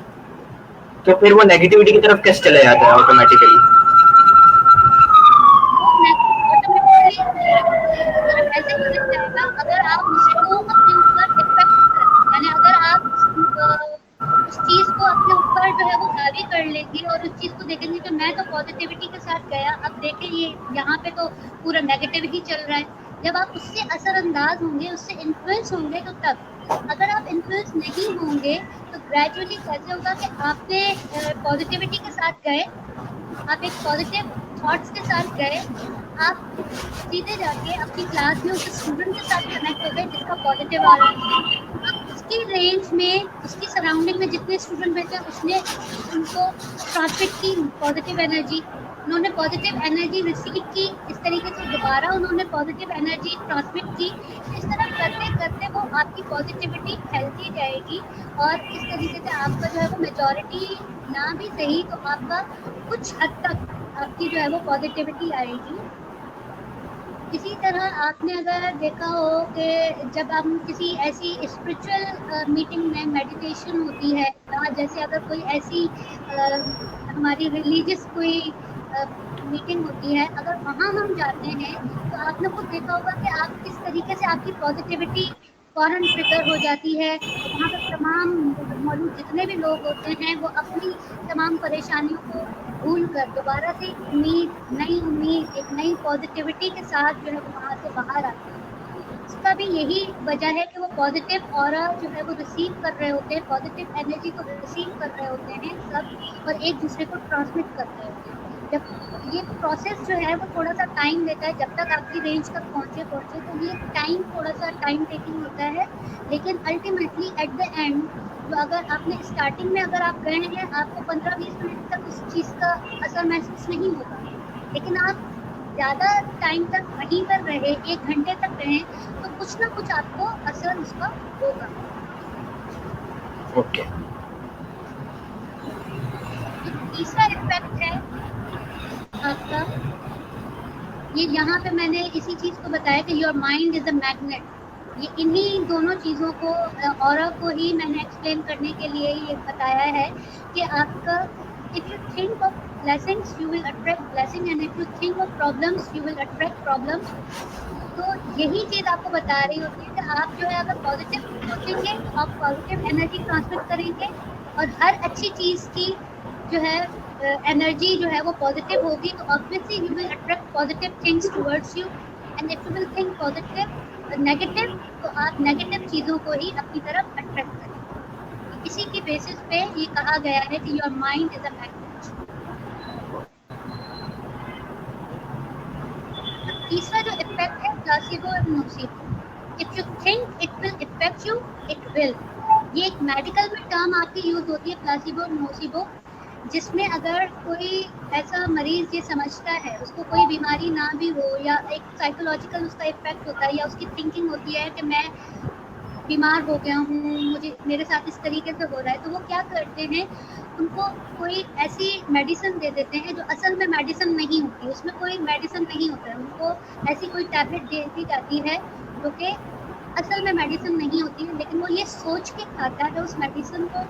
तो फिर वो नेगेटिविटी की तरफ कैसे चला जाता है ऑटोमेटिकली? ऐसे ही लग जाएगा अगर आप उसको अपने ऊपर इफेक्ट करें, यानी अगर आप उस चीज को अपने ऊपर जो है वो हावी कर लेंगे और उस चीज को देखेंगे कि मैं तो पॉजिटिविटी के साथ गया, अब देखें ये यहाँ पे तो पूरा नेगेटिव ही चल रहा है। जब आप उससे असरअंदाज होंगे, उससे इन्फ्लुएंस होंगे, तो तब। अगर आप इन्फ्लुएंस नहीं होंगे तो ग्रेजुअली कैसे होगा कि आपने पॉजिटिविटी के साथ गए, आप एक पॉजिटिव थॉट्स के साथ गए, आप सीधे जाके अपनी क्लास में उस स्टूडेंट के साथ कनेक्ट हो गए जिसका पॉजिटिव आ रहा है। अब उसकी रेंज में, उसकी सराउंडिंग में जितने स्टूडेंट बैठे उसने उनको ट्रांसमिट की पॉजिटिव एनर्जी, उन्होंने पॉजिटिव एनर्जी रिसीव की, इस तरीके से दोबारा उन्होंने पॉजिटिव एनर्जी ट्रांसमिट की। इस तरह करते करते वो आपकी पॉजिटिविटी फैलती जाएगी और इस तरीके से आपका जो है वो मेजॉरिटी ना भी सही तो आपका कुछ हद तक आपकी जो है वो पॉजिटिविटी आएगी। इसी तरह आपने अगर देखा हो कि जब हम किसी ऐसी स्पिरिचुअल मीटिंग में मेडिटेशन होती है, जैसे अगर कोई ऐसी हमारी रिलीजियस कोई मीटिंग होती है, अगर वहाँ हम जाते हैं तो आपने खुद देखा होगा कि आप किस तरीके से आपकी पॉजिटिविटी फौरन ट्रिगर हो जाती है। वहाँ पर तमाम मौजूद जितने भी लोग होते हैं वो अपनी तमाम परेशानियों को भूल कर दोबारा से नई उम्मीद, एक नई पॉजिटिविटी के साथ जो है वो वहाँ से बाहर आते हैं। इसका भी यही वजह है कि वो पॉजिटिव ऑरा जो है वो रिसीव कर रहे होते हैं, पॉजिटिव एनर्जी को रिसीव कर रहे होते हैं सब, और एक दूसरे को ट्रांसमिट कर रहे होते हैं। जब ये प्रोसेस जो है वो थोड़ा सा टाइम लेता है, जब तक आपकी रेंज तक पहुँचे तो ये टाइम थोड़ा सा टाइम टेकिंग होता है, लेकिन अल्टीमेटली एट द एंड तो अगर आपने स्टार्टिंग में अगर आप गए हैं, आपको 15-20 मिनट तक उस चीज़ का असर महसूस नहीं होगा, लेकिन आप ज़्यादा टाइम तक वहीं पर रहे, 1 घंटे तक रहे, तो कुछ ना कुछ आपको असर उसका होगा। ओके। तीसरा इफेक्ट है आपका, ये यहाँ पे मैंने इसी चीज़ को बताया कि your mind is a magnet. ये इन्हीं दोनों चीज़ों को ऑरा को ही मैंने एक्सप्लेन करने के लिए ये बताया है कि आपका if you think of blessings you will attract blessing, and if you think of problems you will attract problems. तो यही चीज़ आपको बता रही होती है कि आप जो है अगर पॉजिटिव सोचेंगे तो आप पॉजिटिव एनर्जी ट्रांसमिट करेंगे, और हर अच्छी चीज़ की जो है एनर्जी जो है वो पॉजिटिव होगी, तो obviously you will attract positive things towards you. And if you will think positive negative, तो आप नेगेटिव चीज़ों को ही अपनी तरफ अट्रैक्ट करेंगे। इसी की बेसिस पे ये कहा गया है कि your mind is a magnet. तीसरा जो इफेक्ट है प्लासिबो और nocebo. If you think it will effect you, it will. ये एक मेडिकल में टर्म आपकी यूज होती है प्लासिबो और नोसिबो, जिसमें अगर कोई ऐसा मरीज ये समझता है, उसको कोई बीमारी ना भी हो, या एक साइकोलॉजिकल उसका इफेक्ट होता है, या उसकी थिंकिंग होती है कि मैं बीमार हो गया हूँ, मुझे मेरे साथ इस तरीके से हो रहा है, तो वो क्या करते हैं, उनको कोई ऐसी मेडिसिन दे देते हैं जो असल में मेडिसिन नहीं होती, उसमें कोई मेडिसिन नहीं होता है। उनको ऐसी कोई टैबलेट दे दी जाती है जो कि असल में मेडिसिन नहीं होती है, लेकिन वो ये सोच के खाता है उस मेडिसिन को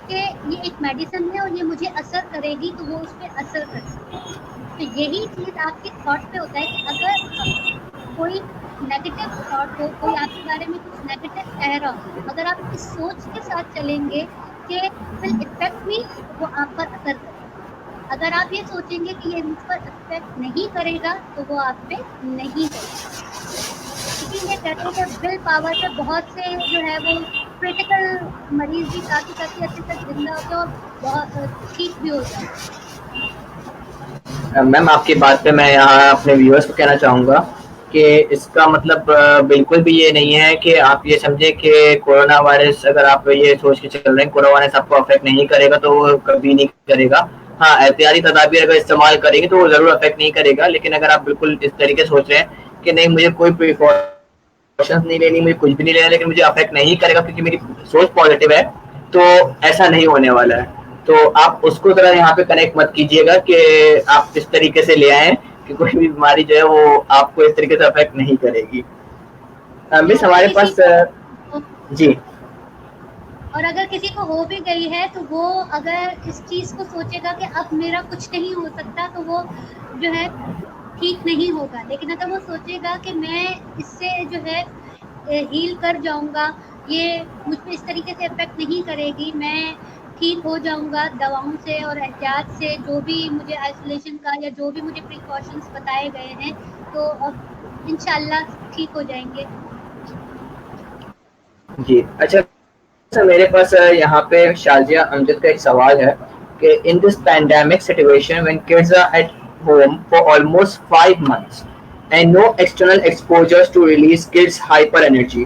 कि ये एक मेडिसिन है और ये मुझे असर करेगी, तो वो उस पर असर करेगी। तो यही चीज़ आपके थॉट पे होता है कि अगर कोई नेगेटिव थॉट हो, कोई आपके बारे में कुछ नेगेटिव कह रहा हो, अगर आप इस सोच के साथ चलेंगे कि विल इफेक्ट मी, वो आप पर असर करेगा। अगर आप ये सोचेंगे कि ये मुझ पर इफेक्ट नहीं करेगा, तो वो आप पे नहीं करेगा। इसीलिए कहते हैं कि विल पावर से बहुत से जो है वो क्रिटिकल मरीज भी काफ़ी काफ़ी अच्छे तक जिंदा होते हैं और बहुत ठीक भी हो जाते हैं। मैम आपकी बात पे मैं यहाँ अपने व्यूअर्स को कहना चाहूँगा कि इसका मतलब बिल्कुल भी ये नहीं है कि आप ये समझे कि कोरोना वायरस, अगर आप ये सोच के चल रहे हैं कोरोना वायरस आपको अफेक्ट नहीं करेगा, तो वो कभी नहीं करेगा। हाँ, एहतियाती तदाबीर अगर इस्तेमाल करेंगे तो वो ज़रूर अफेक्ट नहीं करेगा, लेकिन अगर आप बिल्कुल इस तरीके से सोच रहे हैं कि नहीं मुझे कोई प्रिकॉशंस नहीं लेनी, मुझे कुछ भी नहीं लेना, लेकिन मुझे अफेक्ट नहीं करेगा क्योंकि मेरी सोच पॉजिटिव है, तो ऐसा नहीं होने वाला है। तो आप उसको जरा यहाँ पे कनेक्ट मत कीजिएगा कि आप इस तरीके से ले आए कि कोई भी बीमारी जो है वो आपको इस तरीके से अफेक्ट नहीं करेगी। मिस हमारे पास जी, और अगर किसी को हो भी गई है तो वो अगर इस चीज़ को सोचेगा कि अब मेरा कुछ नहीं हो सकता, तो वो जो है ठीक नहीं होगा। लेकिन अगर वो सोचेगा कि मैं इससे जो है हील कर जाऊंगा, ये मुझ पर इस तरीके से इफेक्ट नहीं करेगी, मैं ठीक हो जाऊंगा दवाओं से और एहतियात से, जो भी मुझे आइसोलेशन का या जो भी मुझे प्रिकॉशंस बताए गए हैं, तो अब इंशाल्लाह ठीक हो जाएंगे। जी अच्छा, मेरे पास यहाँ पे शाजिया अमजद का एक सवाल है कि in this pandemic situation when kids are at home for almost 5 months and no external exposures to release kids' hyper energy.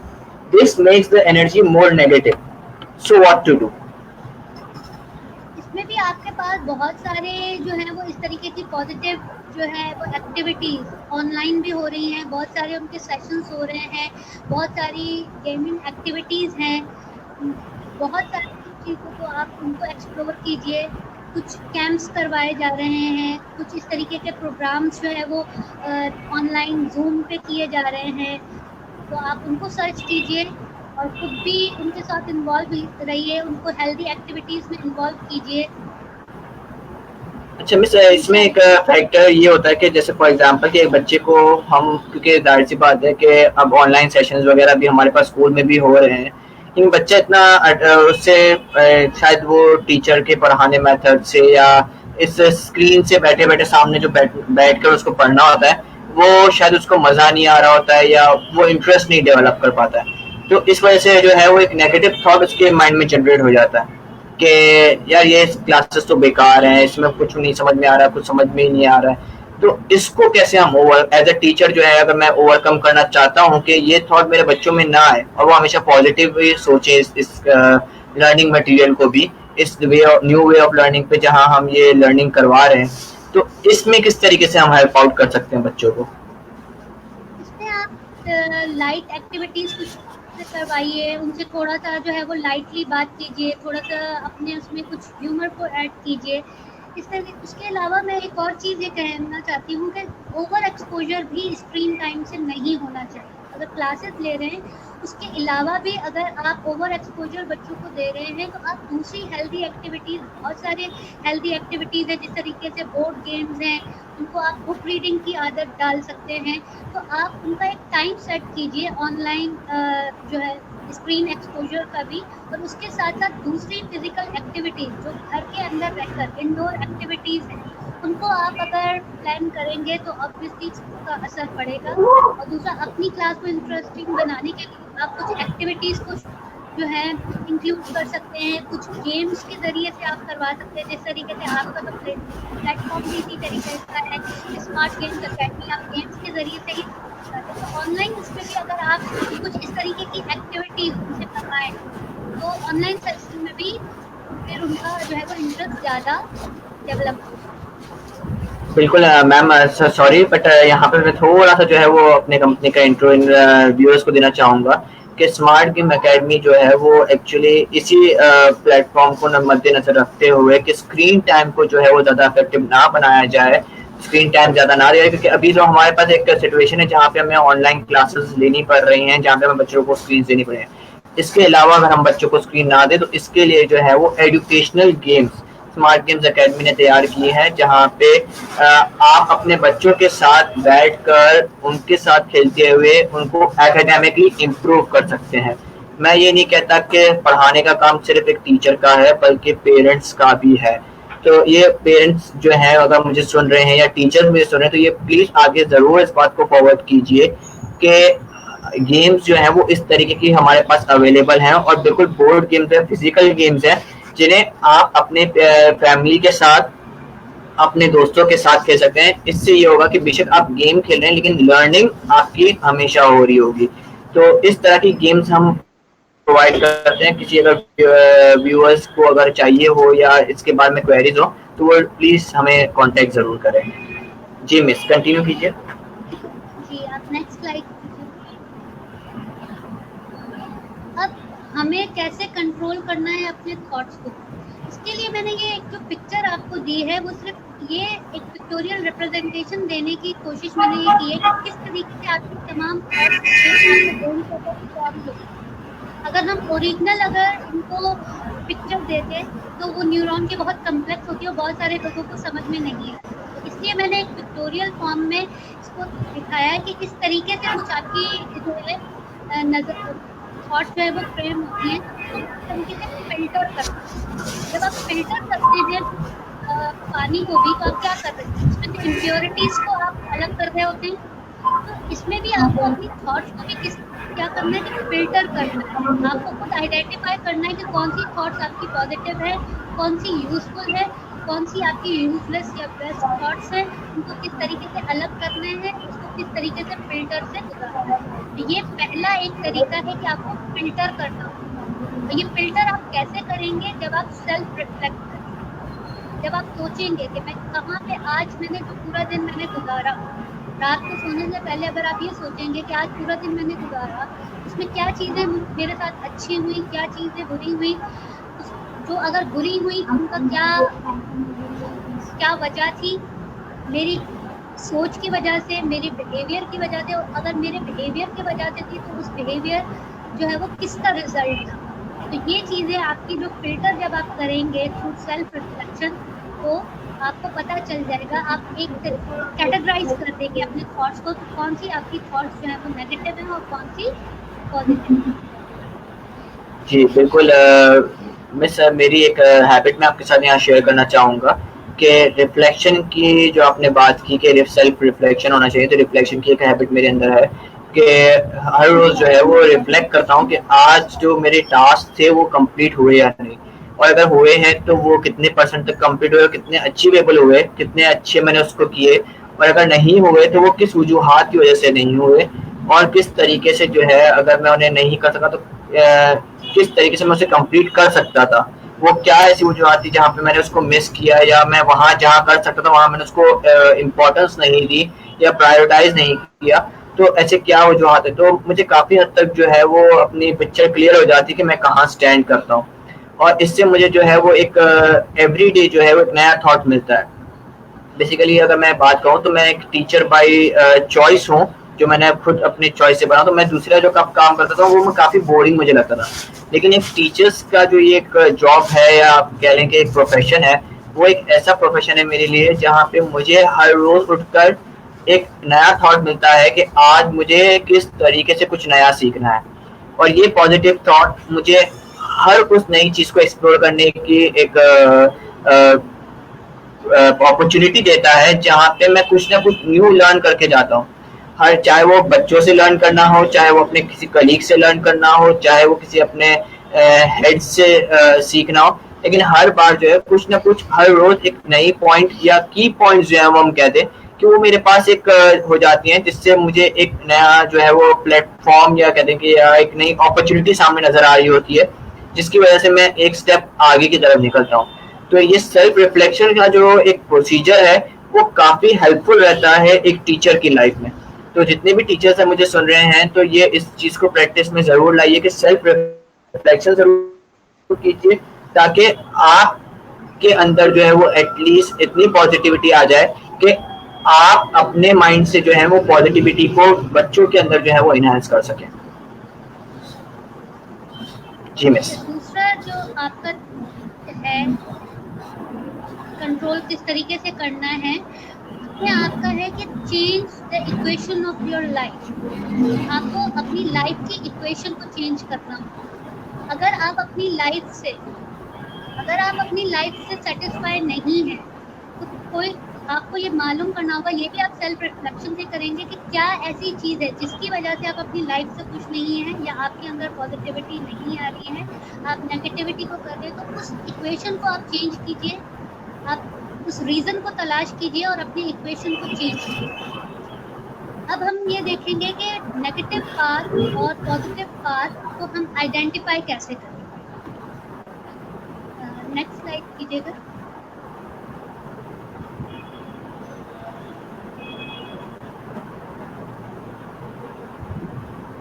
This makes the energy more negative. So what to do? इसमें भी आपके पास बहुत सारे जो है वो इस तरीके की पॉजिटिव जो है वो एक्टिविटीज़ ऑनलाइन भी हो रही हैं, बहुत सारे उनके सेशंस हो रहे हैं, बहुत सारी गेमिंग एक्टिविटीज़ हैं, बहुत सारी चीज़ों को आप उनको एक्सप्लोर कीजिए। कुछ कैंप्स करवाए जा रहे हैं, कुछ इस तरीके के प्रोग्राम्स जो है वो ऑनलाइन जूम पे किए जा रहे हैं, तो आप उनको सर्च कीजिए और खुद भी उनके साथ इन्वॉल्व रहिए, उनको हेल्दी एक्टिविटीज़ में इन्वॉल्व कीजिए। अच्छा मिस, इसमें एक फैक्टर ये होता है कि जैसे फॉर एग्जांपल कि एक बच्चे को हम, क्योंकि जाहिर सी बात है कि अब ऑनलाइन सेशंस वगैरह भी हमारे पास स्कूल में भी हो रहे हैं, लेकिन बच्चा इतना उससे शायद वो टीचर के पढ़ाने मेथड से या इस स्क्रीन से बैठे बैठे सामने जो बैठ कर उसको पढ़ना होता है, वो शायद उसको मज़ा नहीं आ रहा होता है या वो इंटरेस्ट नहीं डेवलप कर पाता है। तो इस वजह से जो है वो एक नेगेटिव थॉट उसके माइंड में जनरेट हो जाता है कि यार ये क्लासेस तो बेकार हैं, इसमें कुछ नहीं समझ में आ रहा है, कुछ समझ में ही नहीं आ रहा है। तो इसको कैसे हम एज अ टीचर जो है, अगर मैं ओवरकम करना चाहता हूँ कि ये थॉट मेरे बच्चों में ना आए और वो हमेशा पॉजिटिव सोचे इस लर्निंग मटेरियल को भी, इस न्यू वे ऑफ लर्निंग पे जहाँ हम ये लर्निंग करवा रहे हैं, तो इसमें किस तरीके से हम हेल्प आउट कर सकते हैं बच्चों को? इसमें आप लाइट एक्टिविटीज़ कुछ करवाइए, उनसे थोड़ा सा जो है वो लाइटली बात कीजिए, थोड़ा सा अपने उसमें कुछ ह्यूमर को ऐड कीजिए। उसके अलावा मैं एक और चीज़ ये कहना चाहती हूँ कि ओवर एक्सपोजर भी स्क्रीन टाइम से नहीं होना चाहिए। अगर क्लासेस ले रहे हैं उसके अलावा भी अगर आप ओवर एक्सपोजर बच्चों को दे रहे हैं तो आप दूसरी हेल्दी एक्टिविटीज़, बहुत सारे हेल्दी एक्टिविटीज़ हैं, जिस तरीके से बोर्ड गेम्स हैं, उनको आप बुक रीडिंग की आदत डाल सकते हैं। तो आप उनका एक टाइम सेट कीजिए ऑनलाइन जो है स्क्रीन एक्सपोजर का भी, और उसके साथ साथ दूसरी फिजिकल एक्टिविटीज़ जो घर के अंदर रहकर इंडोर एक्टिविटीज़ हैं, उनको आप अगर प्लान करेंगे तो ऑब्वियसली उसका असर पड़ेगा। और दूसरा, अपनी क्लास को इंटरेस्टिंग बनाने के लिए आप कुछ एक्टिविटीज़ को जो है इंक्लूड कर सकते हैं, कुछ गेम्स के ज़रिए से आप करवा सकते हैं। जिस तरीके से आपका तो प्लेटफॉर्म भी इसी तरीके का है, स्मार्ट गेम्स अकेडमी, आप गेम्स के ज़रिए से ही तो ऑनलाइन उसमें भी अगर आप कुछ इस तरीके की एक्टिविटीज़ उनसे करवाएं तो ऑनलाइन सेशन में भी फिर उनका जो है वो इंटरेस्ट ज़्यादा डेवलप होगा। बिल्कुल मैम, सॉरी बट यहाँ पे मैं थोड़ा सा जो है वो अपने कंपनी का इंट्रो इन व्यूअर्स को देना चाहूँगा कि स्मार्ट गेम एकेडमी जो है वो एक्चुअली इसी प्लेटफॉर्म को मद्देनजर रखते हुए कि स्क्रीन टाइम को जो है वो ज़्यादा इफेक्टिव ना बनाया जाए, स्क्रीन टाइम ज़्यादा ना रहे, क्योंकि अभी जो हमारे पास एक सिचुएशन है जहाँ पे हमें ऑनलाइन क्लासेस लेनी पड़ रही हैं, जहाँ पे हमें बच्चों को स्क्रीन देनी पड़ रही है। इसके अलावा अगर हम बच्चों को स्क्रीन ना दें तो इसके लिए जो है वो educational games smart games academy ने तैयार की है, जहाँ पे आप अपने बच्चों के साथ बैठकर उनके साथ खेलते हुए उनको एकेडमिकली इम्प्रूव कर सकते हैं। मैं ये नहीं कहता कि पढ़ाने का काम सिर्फ एक टीचर का है, बल्कि पेरेंट्स का भी है। तो ये पेरेंट्स जो हैं अगर मुझे सुन रहे हैं या टीचर्स मुझे सुन रहे हैं तो ये प्लीज आगे जरूर इस बात को फॉरवर्ड कीजिए कि गेम्स जो हैं वो इस तरीके की हमारे पास अवेलेबल हैं, और बिल्कुल बोर्ड गेम्स है, फिजिकल गेम्स हैं, जिन्हें आप अपने फैमिली के साथ, अपने दोस्तों के साथ खेल सकते हैं। इससे ये होगा कि बेशक आप गेम खेल रहे हैं लेकिन लर्निंग आपकी हमेशा हो रही होगी। तो इस तरह की गेम्स हम प्रोवाइड करते हैं। किसी अगर व्यूअर्स को अगर चाहिए हो या इसके बारे में क्वेरीज हो तो वो प्लीज हमें कांटेक्ट जरूर करें। जी मिस, कंटिन्यू कीजिए। जी, आप नेक्स्ट स्लाइड कीजिए। अब हमें कैसे कंट्रोल करना है अपने थॉट्स को, इसके लिए मैंने ये एक जो पिक्चर आपको दी है वो सिर्फ ये एक पिक्टोरियल रिप्रेजेंटेशन देने की कोशिश मैंने ये की है कि किस तरीके से आपके तमाम थॉट्स, अगर हम ओरिजिनल अगर इनको पिक्चर देते तो वो न्यूरॉन के बहुत कम्प्लेक्स होती है और बहुत सारे लोगों को समझ में नहीं आता। तो इसलिए मैंने एक पिक्टोरियल फॉर्म में इसको दिखाया है कि किस तरीके से कुछ आपकी जो है नजर थॉट्स जो है वो फ्रेम होती हैं, तो इस तरीके से फिल्टर करते। जब आप फिल्टर करते हैं पानी को भी, तो आप क्या कर रहे हैं, इसमें से इम्प्योरिटीज को आप अलग कर रहे होते हैं। तो इसमें भी आपको अपनी थॉट्स को भी क्या करना है कि फिल्टर करना है। आपको खुद आइडेंटिफाई करना है कि कौन सी थॉट्स आपकी पॉजिटिव है, कौन सी यूजफुल है, कौन सी आपकी यूजलेस या बेस्ट थॉट्स हैं, उनको किस तरीके से अलग करने हैं, उसको किस तरीके से फिल्टर से गुजारना है। ये पहला एक तरीका है कि आपको फिल्टर करना हो। तो ये फिल्टर आप कैसे करेंगे, जब आप सेल्फ रिफ्लेक्ट करेंगे, जब आप सोचेंगे कि मैं कहाँ पे आज मैंने जो पूरा दिन मैंने गुजारा, रात को सोने से पहले अगर आप ये सोचेंगे कि आज पूरा दिन मैंने गुजारा, उसमें क्या चीज़ें मेरे साथ अच्छी हुई, क्या चीज़ें बुरी हुई, जो अगर बुरी हुई उनका क्या वजह थी, मेरी सोच की वजह से, मेरे बिहेवियर की वजह से, और अगर मेरे बिहेवियर की वजह से थी तो उस बिहेवियर जो है वो किसका रिजल्ट था। तो ये चीज़ें आपकी जो फिल्टर जब आप करेंगे थ्रू सेल्फ रिफ्लेक्शन, तो आपको पता चल जाएगा, आप एक कैटेगराइज कर देंगे अपने थॉट्स को, कौन सी आपकी थॉट्स जो है वो नेगेटिव हैं और कौन सी पॉजिटिव। जी बिल्कुल मिस, मेरी एक हैबिट मैं आपके साथ यहाँ शेयर करना चाहूँगा कि रिफ्लेक्शन की जो आपने बात की कि सेल्फ रिफ्लेक्शन होना चाहिए, तो रिफ्लेक्शन की एक हैबिट मेरे अंदर है कि हर रोज़ जो है वो रिफ्लेक्ट करता हूँ कि आज जो मेरे टास्क थे वो कंप्लीट हुए या नहीं, और अगर हुए हैं तो वो कितने परसेंट तक कंप्लीट हुए, कितने अचीवेबल हुए, कितने अच्छे मैंने उसको किए, और अगर नहीं हुए तो वो किस वजूहात की वजह से नहीं हुए, और किस तरीके से जो है अगर मैं उन्हें नहीं कर सका तो किस तरीके से मैं उसे कंप्लीट कर सकता था। वो क्या ऐसी वजूहत थी जहाँ पे मैंने उसको मिस किया, या मैं वहाँ जहाँ कर सकता था वहाँ मैंने उसको इम्पोर्टेंस नहीं दी या प्रायोरिटाइज नहीं किया। तो ऐसे क्या वजूहत है, तो मुझे काफ़ी हद तक जो है वो अपनी पिक्चर क्लियर हो जाती है कि मैं कहाँ स्टैंड करता हूँ, और इससे मुझे जो है वो एक एवरी डे जो है वो एक नया थॉट मिलता है। बेसिकली अगर मैं बात कहूँ तो मैं एक टीचर बाय चॉइस हूँ, जो मैंने खुद अपने चॉइस से बना, तो मैं दूसरा जो काम करता था वो मैं काफी बोरिंग मुझे लगता था। लेकिन एक टीचर्स का जो ये एक जॉब है या आप कह लें कि एक प्रोफेशन है, वो एक ऐसा प्रोफेशन है मेरे लिए जहाँ पे मुझे हर रोज उठकर एक नया थॉट मिलता है कि आज मुझे किस तरीके से कुछ नया सीखना है। और ये पॉजिटिव थॉट मुझे हर उस नई चीज को एक्सप्लोर करने की एक अपॉर्चुनिटी देता है जहाँ पे मैं कुछ ना कुछ न्यू लर्न करके जाता हूँ। हर चाहे वो बच्चों से लर्न करना हो, चाहे वो अपने किसी कलीग से लर्न करना हो, चाहे वो किसी अपने हेड से सीखना हो, लेकिन हर बार जो है कुछ ना कुछ हर रोज एक नई पॉइंट या की पॉइंट जो है वो हम कहते हैं कि वो मेरे पास एक हो जाती हैं, जिससे मुझे एक नया जो है वो प्लेटफॉर्म या कहते हैं कि या एक नई अपॉर्चुनिटी सामने नजर आ रही होती है, जिसकी वजह से मैं एक स्टेप आगे की तरफ निकलता हूँ। तो ये सेल्फ रिफ्लेक्शन का जो एक प्रोसीजर है वो काफी हेल्पफुल रहता है एक टीचर की लाइफ में। तो जितने भी टीचर्स हैं मुझे सुन रहे हैं, तो ये इस चीज को प्रैक्टिस में जरूर लाइए कि सेल्फ रिफ्लेक्शन जरूर कीजिए, ताकि आपके अंदर जो है वो एटलीस्ट इतनी पॉजिटिविटी आ जाए कि आप अपने माइंड से जो है वो पॉजिटिविटी को बच्चों के अंदर जो है वो इनहेंस कर सकें। जी मिस। दूसरा जो आपका है कंट्रोल किस तरीके से करना है, उसमें आपका है कि change the equation of your life. आपको अपनी लाइफ की इक्वेशन को चेंज करना। अगर आप अपनी लाइफ से सेटिस्फाई नहीं है तो कोई आपको ये मालूम करना होगा, ये भी आप सेल्फ रिफ्लेक्शन से करेंगे कि क्या ऐसी चीज़ है जिसकी वजह से आप अपनी लाइफ से खुश नहीं हैं या आपके अंदर पॉजिटिविटी नहीं आ रही है, आप नेगेटिविटी को कर रहे हैं, तो उस इक्वेशन को आप चेंज कीजिए, आप उस रीज़न को तलाश कीजिए और अपनी इक्वेशन को चेंज कीजिए। अब हम ये देखेंगे कि नेगेटिव पाथ और पॉजिटिव पाथ को हम आइडेंटिफाई कैसे करें। नेक्स्ट स्लाइड कीजिएगा।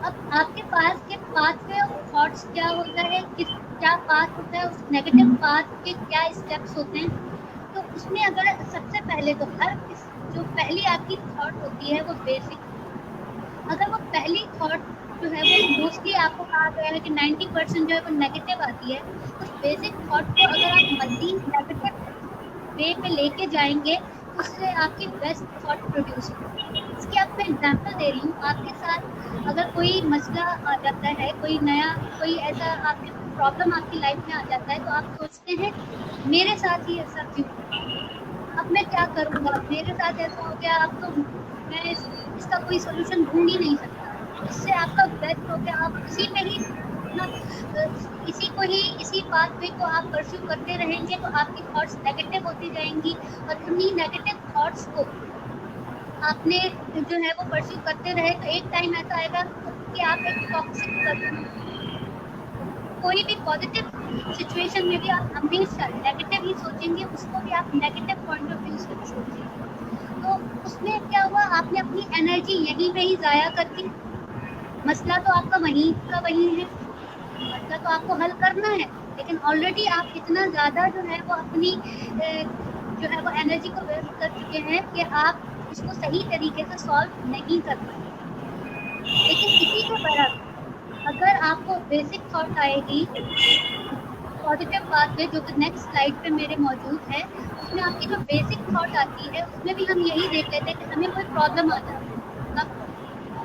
अब आपके पास के पाथवे ऑफ थॉट्स क्या होता है, क्या पाथ होता है, उस नेगेटिव पाथ के क्या स्टेप्स होते हैं। तो उसमें अगर सबसे पहले तो जो पहली आपकी थॉट होती है वो बेसिक, अगर वो पहली थॉट जो है वो मोस्टली आपको कहा गया है कि 90% जो है वो नेगेटिव आती है, उस बेसिक थॉट को अगर आप मजीद नेगेटिव वे में लेके जाएंगे तो उससे आपकी बेस्ट थॉट प्रोड्यूस होगी। इसकी आपको एग्जांपल दे रही हूँ। आपके साथ अगर कोई मसला आ जाता है, कोई ऐसा आपकी प्रॉब्लम आपकी लाइफ में आ जाता है, तो आप सोचते हैं मेरे साथ ही ऐसा क्यों, अब मैं क्या करूँगा, मेरे साथ ऐसा हो गया, अब तो मैं इसका कोई सोल्यूशन ढूंढ ही नहीं सकता। इससे आपका बेस्ट हो गया आप इसी में ही इसी पाथवे को आप परस्यू करते रहेंगे, तो आपकी थॉट्स नेगेटिव होती जाएंगी और उन्हीं नेगेटिव थॉट्स को आपने जो है वो परस्यू करते रहे तो एक टाइम ऐसा आएगा कि आप एक टॉक्सिक कोई भी पॉजिटिव सिचुएशन में भी आप हमेशा नेगेटिव ही सोचेंगे, उसको भी आप नेगेटिव पॉइंट ऑफ व्यू से सोचेंगे। तो उसमें क्या हुआ, आपने अपनी एनर्जी यहीं पे ही ज़ाया कर दी। मसला तो आपका वहीं का वहीं है, मसला तो आपको हल करना है, लेकिन ऑलरेडी आप इतना ज़्यादा जो है वो अपनी जो है वो एनर्जी को वेस्ट कर चुके हैं कि आप इसको सही तरीके से सॉल्व नहीं कर पाए। लेकिन इसी के बराबर अगर आपको बेसिक थॉट आएगी पॉजिटिव पाथवे, जो कि नेक्स्ट स्लाइड पे मेरे मौजूद है, उसमें आपकी जो बेसिक थॉट आती है उसमें भी हम यही देख लेते हैं कि हमें कोई प्रॉब्लम आ जाती है। अब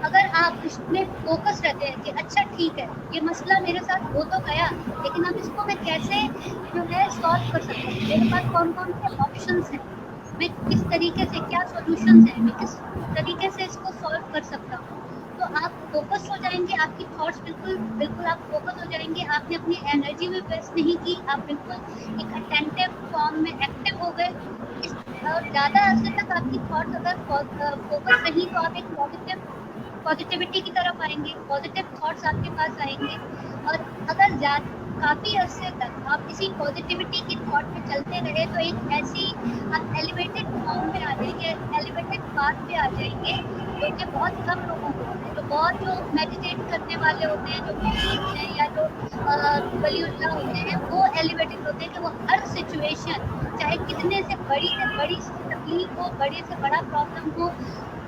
अगर आप इसमें फोकस रहते हैं कि अच्छा ठीक है ये मसला मेरे साथ हो तो गया, लेकिन अब इसको मैं कैसे जो है सॉल्व कर सकता हूँ, मेरे पास कौन कौन से ऑप्शंस हैं, मैं किस तरीके से, क्या सॉल्यूशंस हैं, मैं किस तरीके से इसको सॉल्व कर सकता हूँ, तो आप फोकस हो जाएंगे। आपकी थॉट्स बिल्कुल आप फोकस हो जाएंगे। आपने अपनी एनर्जी भी वेस्ट नहीं की, आप बिल्कुल एक अटेंटिव फॉर्म में एक्टिव हो गए। और ज़्यादा अर्से तक आपकी थॉट्स अगर फोकस रही तो आप एक पॉजिटिविटी की तरफ आएंगे, पॉजिटिव थॉट्स आपके पास आएंगे। और अगर काफ़ी अर्से तक आप इसी पॉजिटिविटी की थॉट में चलते रहे तो एक ऐसी आप एलिवेटेड फॉर्म में आ जाएंगे, एलिवेटेड पाथ पे आ जाएंगे, जो कि बहुत कम लोगों को होते हैं। जो मेडिटेट करने वाले होते हैं, जो बुद्धिस्ट हैं या जो वलीउल्लाह होते हैं, वो एलिवेटेड होते हैं कि वो हर सिचुएशन, चाहे कितने से बड़ी तकलीफ हो, बड़े से बड़ा प्रॉब्लम हो,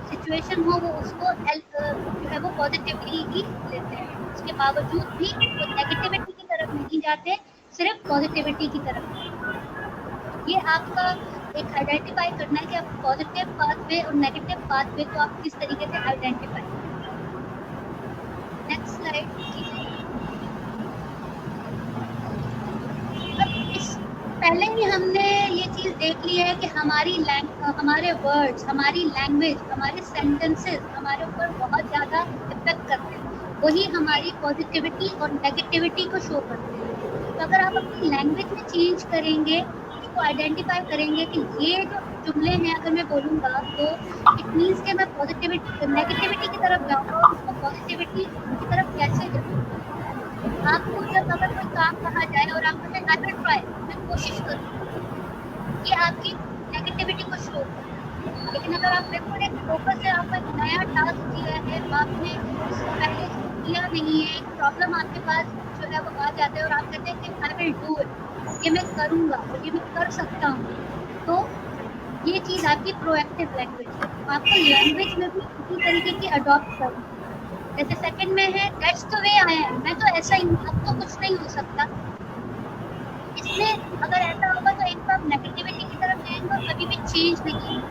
सिचुएशन हो वो उसको जो है वो पॉजिटिवली ही लेते हैं, उसके बावजूद भी वो नेगेटिविटी की तरफ नहीं जाते, सिर्फ पॉजिटिविटी की तरफ। ये आपका एक आइडेंटिफाई करना है कि आप पॉजिटिव पाथवे और नेगेटिव पाथवे को आप किस तरीके से आइडेंटिफाई करें। नेक्स्ट स्लाइड कीजिए। अब इस पहले ही हमने ये चीज़ देख ली है कि हमारे वर्ड्स, हमारी लैंग्वेज, हमारे सेंटेंसेस हमारे ऊपर बहुत ज़्यादा इफेक्ट करते हैं, वही हमारी पॉजिटिविटी और नेगेटिविटी को शो करते हैं। तो अगर आप अपनी लैंग्वेज में चेंज करेंगे, उसको आइडेंटिफाई करेंगे कि ये जो जुमले हैं अगर मैं बोलूँगा तो इट मीन्स कि मैं नेगेटिविटी की तरफ जाऊँगा और उसको पॉजिटिविटी की तरफ कैसे जाऊँ। आपको जब अगर कोई काम कहा जाए और आप बोले आई विल ट्राई, मैं कोशिश करूँ, ये आपकी नेगेटिविटी को शो करता है। लेकिन अगर आप बिल्कुल एक फोकस से आपको एक नया टास्क दिया है, आपने इससे पहले किया नहीं है, एक प्रॉब्लम आपके पास जो है वो आ जाता है और आप कहते हैं कि आई विल डू इट, ये मैं करूँगा और ये मैं कर सकता हूँ, तो ये चीज़ आपकी प्रोएक्टिव लैंग्वेज है। आपको लैंग्वेज में भी इसी तरीके की अडॉप्ट करनी। जैसे सेकंड में है that's the way I am, मैं तो ऐसा ही हूँ, अब तो कुछ नहीं हो सकता। इसमें अगर ऐसा होगा तो एक तो आप नेगेटिविटी की तरफ जाएंगे और कभी भी चेंज नहीं होगा।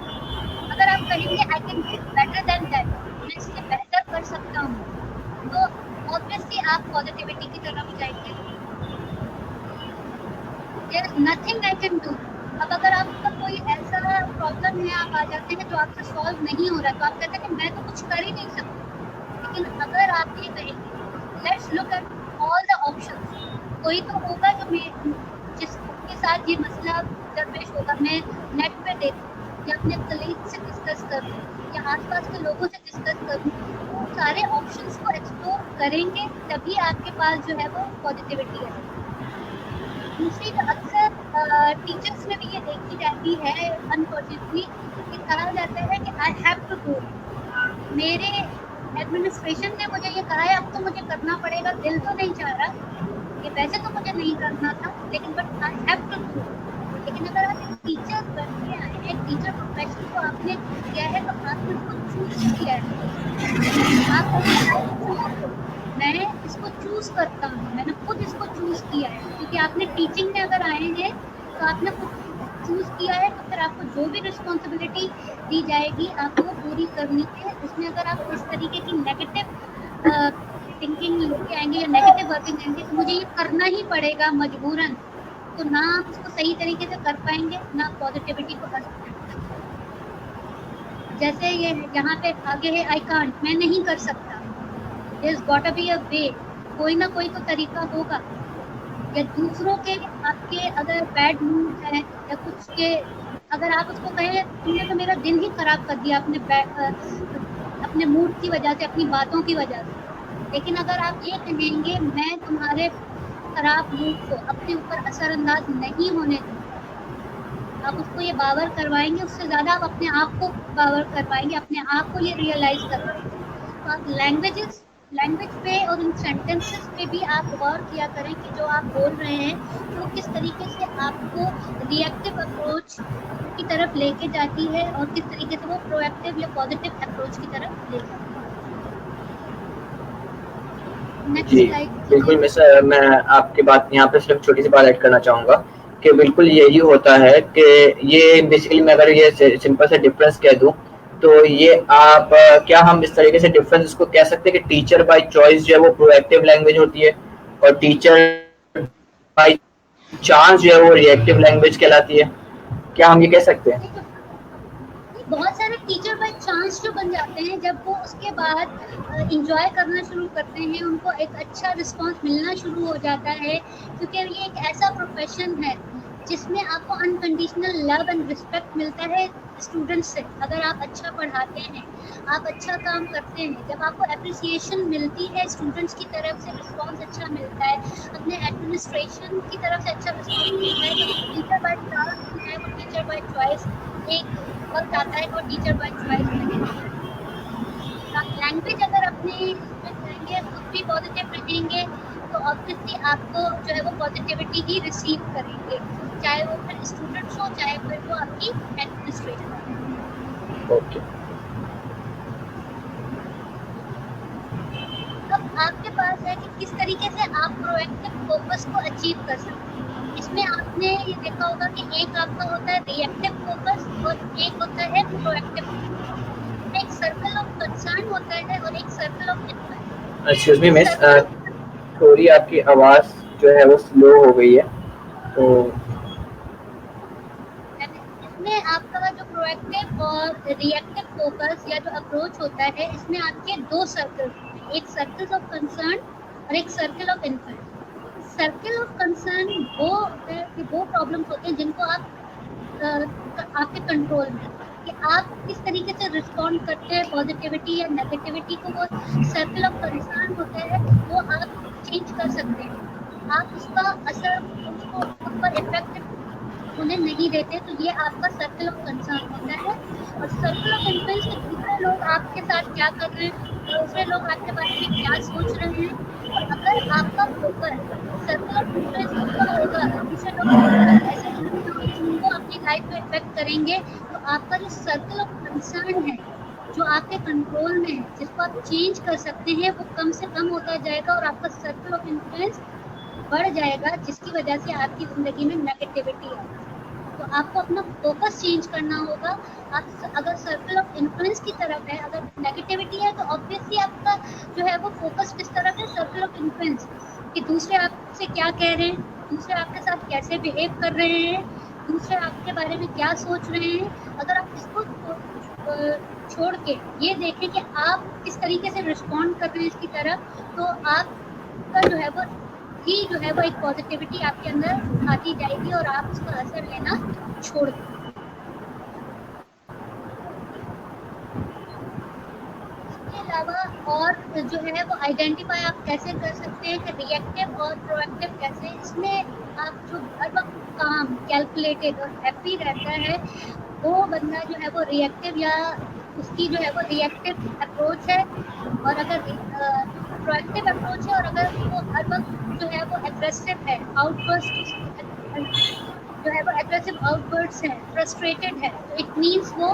अगर आप कहेंगे आई can do better than that, मैं इससे बेहतर कर सकता हूँ, तो ऑब्वियसली आप पॉजिटिविटी की तरफ जाएंगे। There is nothing I can do. अब अगर आपका कोई ऐसा प्रॉब्लम है, आप आ जाते हैं जो आपसे सॉल्व नहीं हो रहा, तो आप कहते हैं कि मैं तो कुछ कर ही नहीं सकता। लेकिन अगर आप ये कहेंगे let's look at all the options, कोई तो होगा जो जिसके साथ ये मसला दरपेश होगा, मैं नेट पे देखूँ या अपने कलीग से डिस्कस करूँ या आसपास के लोगों से डिस्कस करूँ, तो सारे ऑप्शंस को एक्सप्लोर करेंगे, तभी आपके पास जो है वो पॉजिटिविटी है। दूसरी तो अक्सर टीचर्स में भी ये देखी जाती है अनफॉर्चुनेटली कि कहा जाता है कि आई हैव टू डू, मेरे एडमिनिस्ट्रेशन ने मुझे ये कहा है, अब तो मुझे करना पड़ेगा, दिल तो नहीं चाह रहा, ये वैसे तो मुझे नहीं करना था, लेकिन but I have to do. लेकिन अगर आप एक टीचर बन के आए हैं, एक टीचर प्रोफेशन को आपने किया है, तो आपने उसको चूज किया है। आप मैं इसको चूज करता हूँ, मैंने खुद इसको चूज किया है, क्योंकि आपने टीचिंग में अगर आए हैं तो आपने खुद चूज किया है, तो फिर आपको जो भी रिस्पॉन्सिबिलिटी दी जाएगी आपको वो पूरी करनी है। उसमें अगर आप इस तरीके की नेगेटिव थिंकिंग लेके आएंगे या नेगेटिव वर्किंग आएंगे, तो मुझे ये करना ही पड़ेगा मजबूरन, तो ना आप इसको सही तरीके से कर पाएंगे, ना पॉजिटिविटी को कर पाएंगे। जैसे ये यहाँ पे आगे है आई कांट, मैं नहीं कर सकता, there is got to be a way, कोई ना कोई तो तरीका होगा। या दूसरों के आपके अगर बैड मूड है या कुछ के, अगर आप उसको कहें तुमने तो मेरा दिन ही खराब कर दिया अपने मूड की वजह से, अपनी बातों की वजह से, लेकिन अगर आप ये कहेंगे मैं तुम्हारे खराब मूड को अपने ऊपर असरअंदाज नहीं होने दूंगा, आप उसको ये बावर करवाएंगे, उससे ज़्यादा आप अपने आप को बावर करवाएंगे, अपने आप को ये रियलाइज़ करवाएंगे। तो आप लैंग्वेज पे और इन सेंटेंसेस पे भी आप गौर किया करें कि जो आप बोल रहे हैं तो किस तरीके से आपको रिएक्टिव अप्रोच की तरफ लेके जाती है और किस तरीके से वो प्रोएक्टिव या पॉजिटिव अप्रोच की तरफ ले जाती है। जी बिल्कुल मैं आपकी बात यहाँ पे सिर्फ छोटी सी बात ऐड करना चाहूँगा कि बिल्कुल यही होता है कि ये बेसिकली मैं अगर ये सिंपल से डिफरेंस कह दूँ तो ये आप क्या हम इस तरीके से डिफरेंस इसको कह सकते हैं कि टीचर बाय चॉइस जो है वो प्रोएक्टिव लैंग्वेज होती है और टीचर बाय चांस जो है वो रिएक्टिव लैंग्वेज कहलाती है, क्या हम ये कह सकते हैं? बहुत सारे टीचर बाय चांस जो बन जाते हैं, जब वो उसके बाद इंजॉय करना शुरू करते हैं, उनको एक अच्छा रिस्पांस मिलना शुरू हो जाता है, क्योंकि ये एक ऐसा प्रोफेशन है जिसमें आपको अनकंडीशनल लव एंड रिस्पेक्ट मिलता है स्टूडेंट्स से। अगर आप अच्छा पढ़ाते हैं, आप अच्छा काम करते हैं, जब आपको अप्रिसिएशन मिलती है स्टूडेंट्स की तरफ से, रिस्पांस अच्छा मिलता है, अपने एडमिनिस्ट्रेशन की तरफ से अच्छा रिस्पांस मिलता है, तो टीचर बाय चांस है वो टीचर बाय चॉइस एक वक्त आता है और टीचर बाय चॉइस नहीं। लैंग्वेज अगर अपने इसमें करेंगे, खुद भी पॉजिटिव रहेंगे, तो ऑब्वियसली आपको जो है वो पॉजिटिविटी ही रिसीव करेंगे, चाहे वो फिर स्टूडेंट्स हो, चाहे फिर वो आपकी एडमिनिस्ट्रेशन हो। ओके आपके पास है कि किस तरीके से आप प्रोएक्टिव फोकस को अचीव कर सकते हैं। इसमें आपने ये देखा होगा कि एक आपका होता है रिएक्टिव फोकस और एक होता है प्रोएक्टिव। एक सर्कल ऑफ कंसर्न होता है और एक circle of influence. Excuse me miss, थोड़ी आपकी आवाज़ जो है वो स्लो हो गई है, तो इसमें आपका जो प्रोएक्टिव और रिएक्टिव फोकस या जो अप्रोच होता है, इसमें आपके दो सर्कल होते हैं, एक सर्कल ऑफ कंसर्न और एक circle of influence. Circle of concern वो होता है कि वो प्रॉब्लम्स होते हैं जिनको आप आपके कंट्रोल में, कि आप किस तरीके से रिस्पॉन्ड करते हैं पॉजिटिविटी या नेगेटिविटी को। वो सर्कल ऑफ कंसर्न होता है, वो आप चेंज कर सकते हैं, आप उसका असर उसको उस पर इफेक्ट उन्हें नहीं देते, तो ये आपका सर्कल ऑफ कंसर्न होता है। और सर्कल ऑफ इन्फ्लुएंस में दूसरे लोग आपके साथ क्या कर रहे हैं, दूसरे लोग आपके बारे में क्या सोच रहे हैं। और अगर आपका फोकस सर्कल ऑफ इन्फ्लुएंस ऊपर होगा, दूसरे लोग ऐसे जिनको अपनी लाइफ में इफेक्ट करेंगे, तो आपका जो सर्कल ऑफ कंसर्न है, जो आपके कंट्रोल में है, जिसको आप चेंज कर सकते हैं, वो कम से कम होता जाएगा और आपका सर्कल ऑफ इन्फ्लुएंस बढ़ जाएगा, जिसकी वजह से आपकी जिंदगी में नेगेटिविटी आएगी। तो आपको अपना फोकस चेंज करना होगा। आप अगर सर्कल ऑफ इन्फ्लुएंस की तरफ है, अगर नेगेटिविटी है, तो ऑब्वियसली आपका जो है वो फोकस किस तरफ है, सर्कल ऑफ इन्फ्लुएंस, कि दूसरे आपसे क्या कह रहे हैं, दूसरे आपके साथ कैसे बिहेव कर रहे हैं, दूसरे आपके बारे में क्या सोच रहे हैं। अगर आप इसको छोड़ के ये देखें कि आप किस तरीके से रिस्पॉन्ड कर रहे हैं इसकी तरफ, तो आपका जो है वो ही जो है वो एक पॉजिटिविटी आपके अंदर आती जाएगी और आप उसका असर लेना छोड़ देंगे। इसके अलावा और जो है वो आइडेंटिफाई आप कैसे कर सकते हैं कि रिएक्टिव और प्रोएक्टिव कैसे। इसमें आप जो हर वक्त काम कैलकुलेटेड और हैप्पी रहता है, वो बंदा जो है वो रिएक्टिव या उसकी जो है वो रिएक्टिव अप्रोच है। और अगर प्रोएक्टिव अप्रोच है और अगर वो हर वक्त जो है वो एग्रेसिव है, आउटबर्स्ट जो है वो एग्रेसिव आउटबर्ट्स है, फ्रस्ट्रेटेड है, तो इट मीन्स वो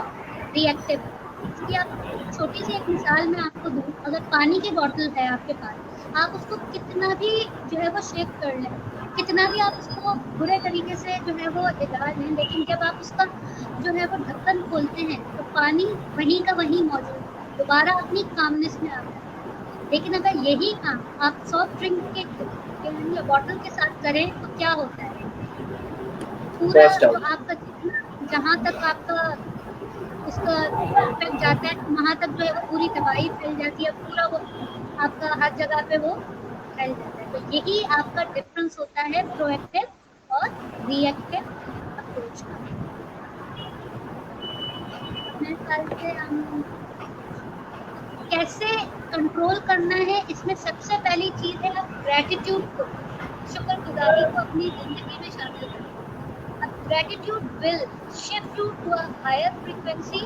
रिएक्टिव है। इसकी आप छोटी सी एक मिसाल मैं आपको दूँ, अगर पानी की बोतल है आपके पास, आप उसको कितना भी जो है वो शेक कर लें, कितना भी आप उसको बुरे तरीके से जो है वो डाल लें, लेकिन जब आप उसका जो है वो ढक्कन खोलते हैं तो पानी वहीं का वहीं मौजूद है, दोबारा अपनी कामनेस में आता है। लेकिन अगर यही काम आप सॉफ्ट ड्रिंक के बॉटल के साथ करें तो क्या होता है, पूरा जो आपका जहाँ तक आपका उसका इफेक्ट जाता है, वहाँ तक जो है वो पूरी तबाही फैल जाती है, पूरा वो आपका हर जगह पे वो फैल जाता है। तो यही आपका डिफरेंस होता है प्रोएक्टिव और रिएक्टिव अप्रोच का। मेरे ख्याल से हम कैसे कंट्रोल करना है, इसमें सबसे पहली चीज़ है आप ग्रेटिट्यूड को, शुक्रगुजारी को अपनी ज़िंदगी में शामिल करें। Gratitude will shift you to a higher frequency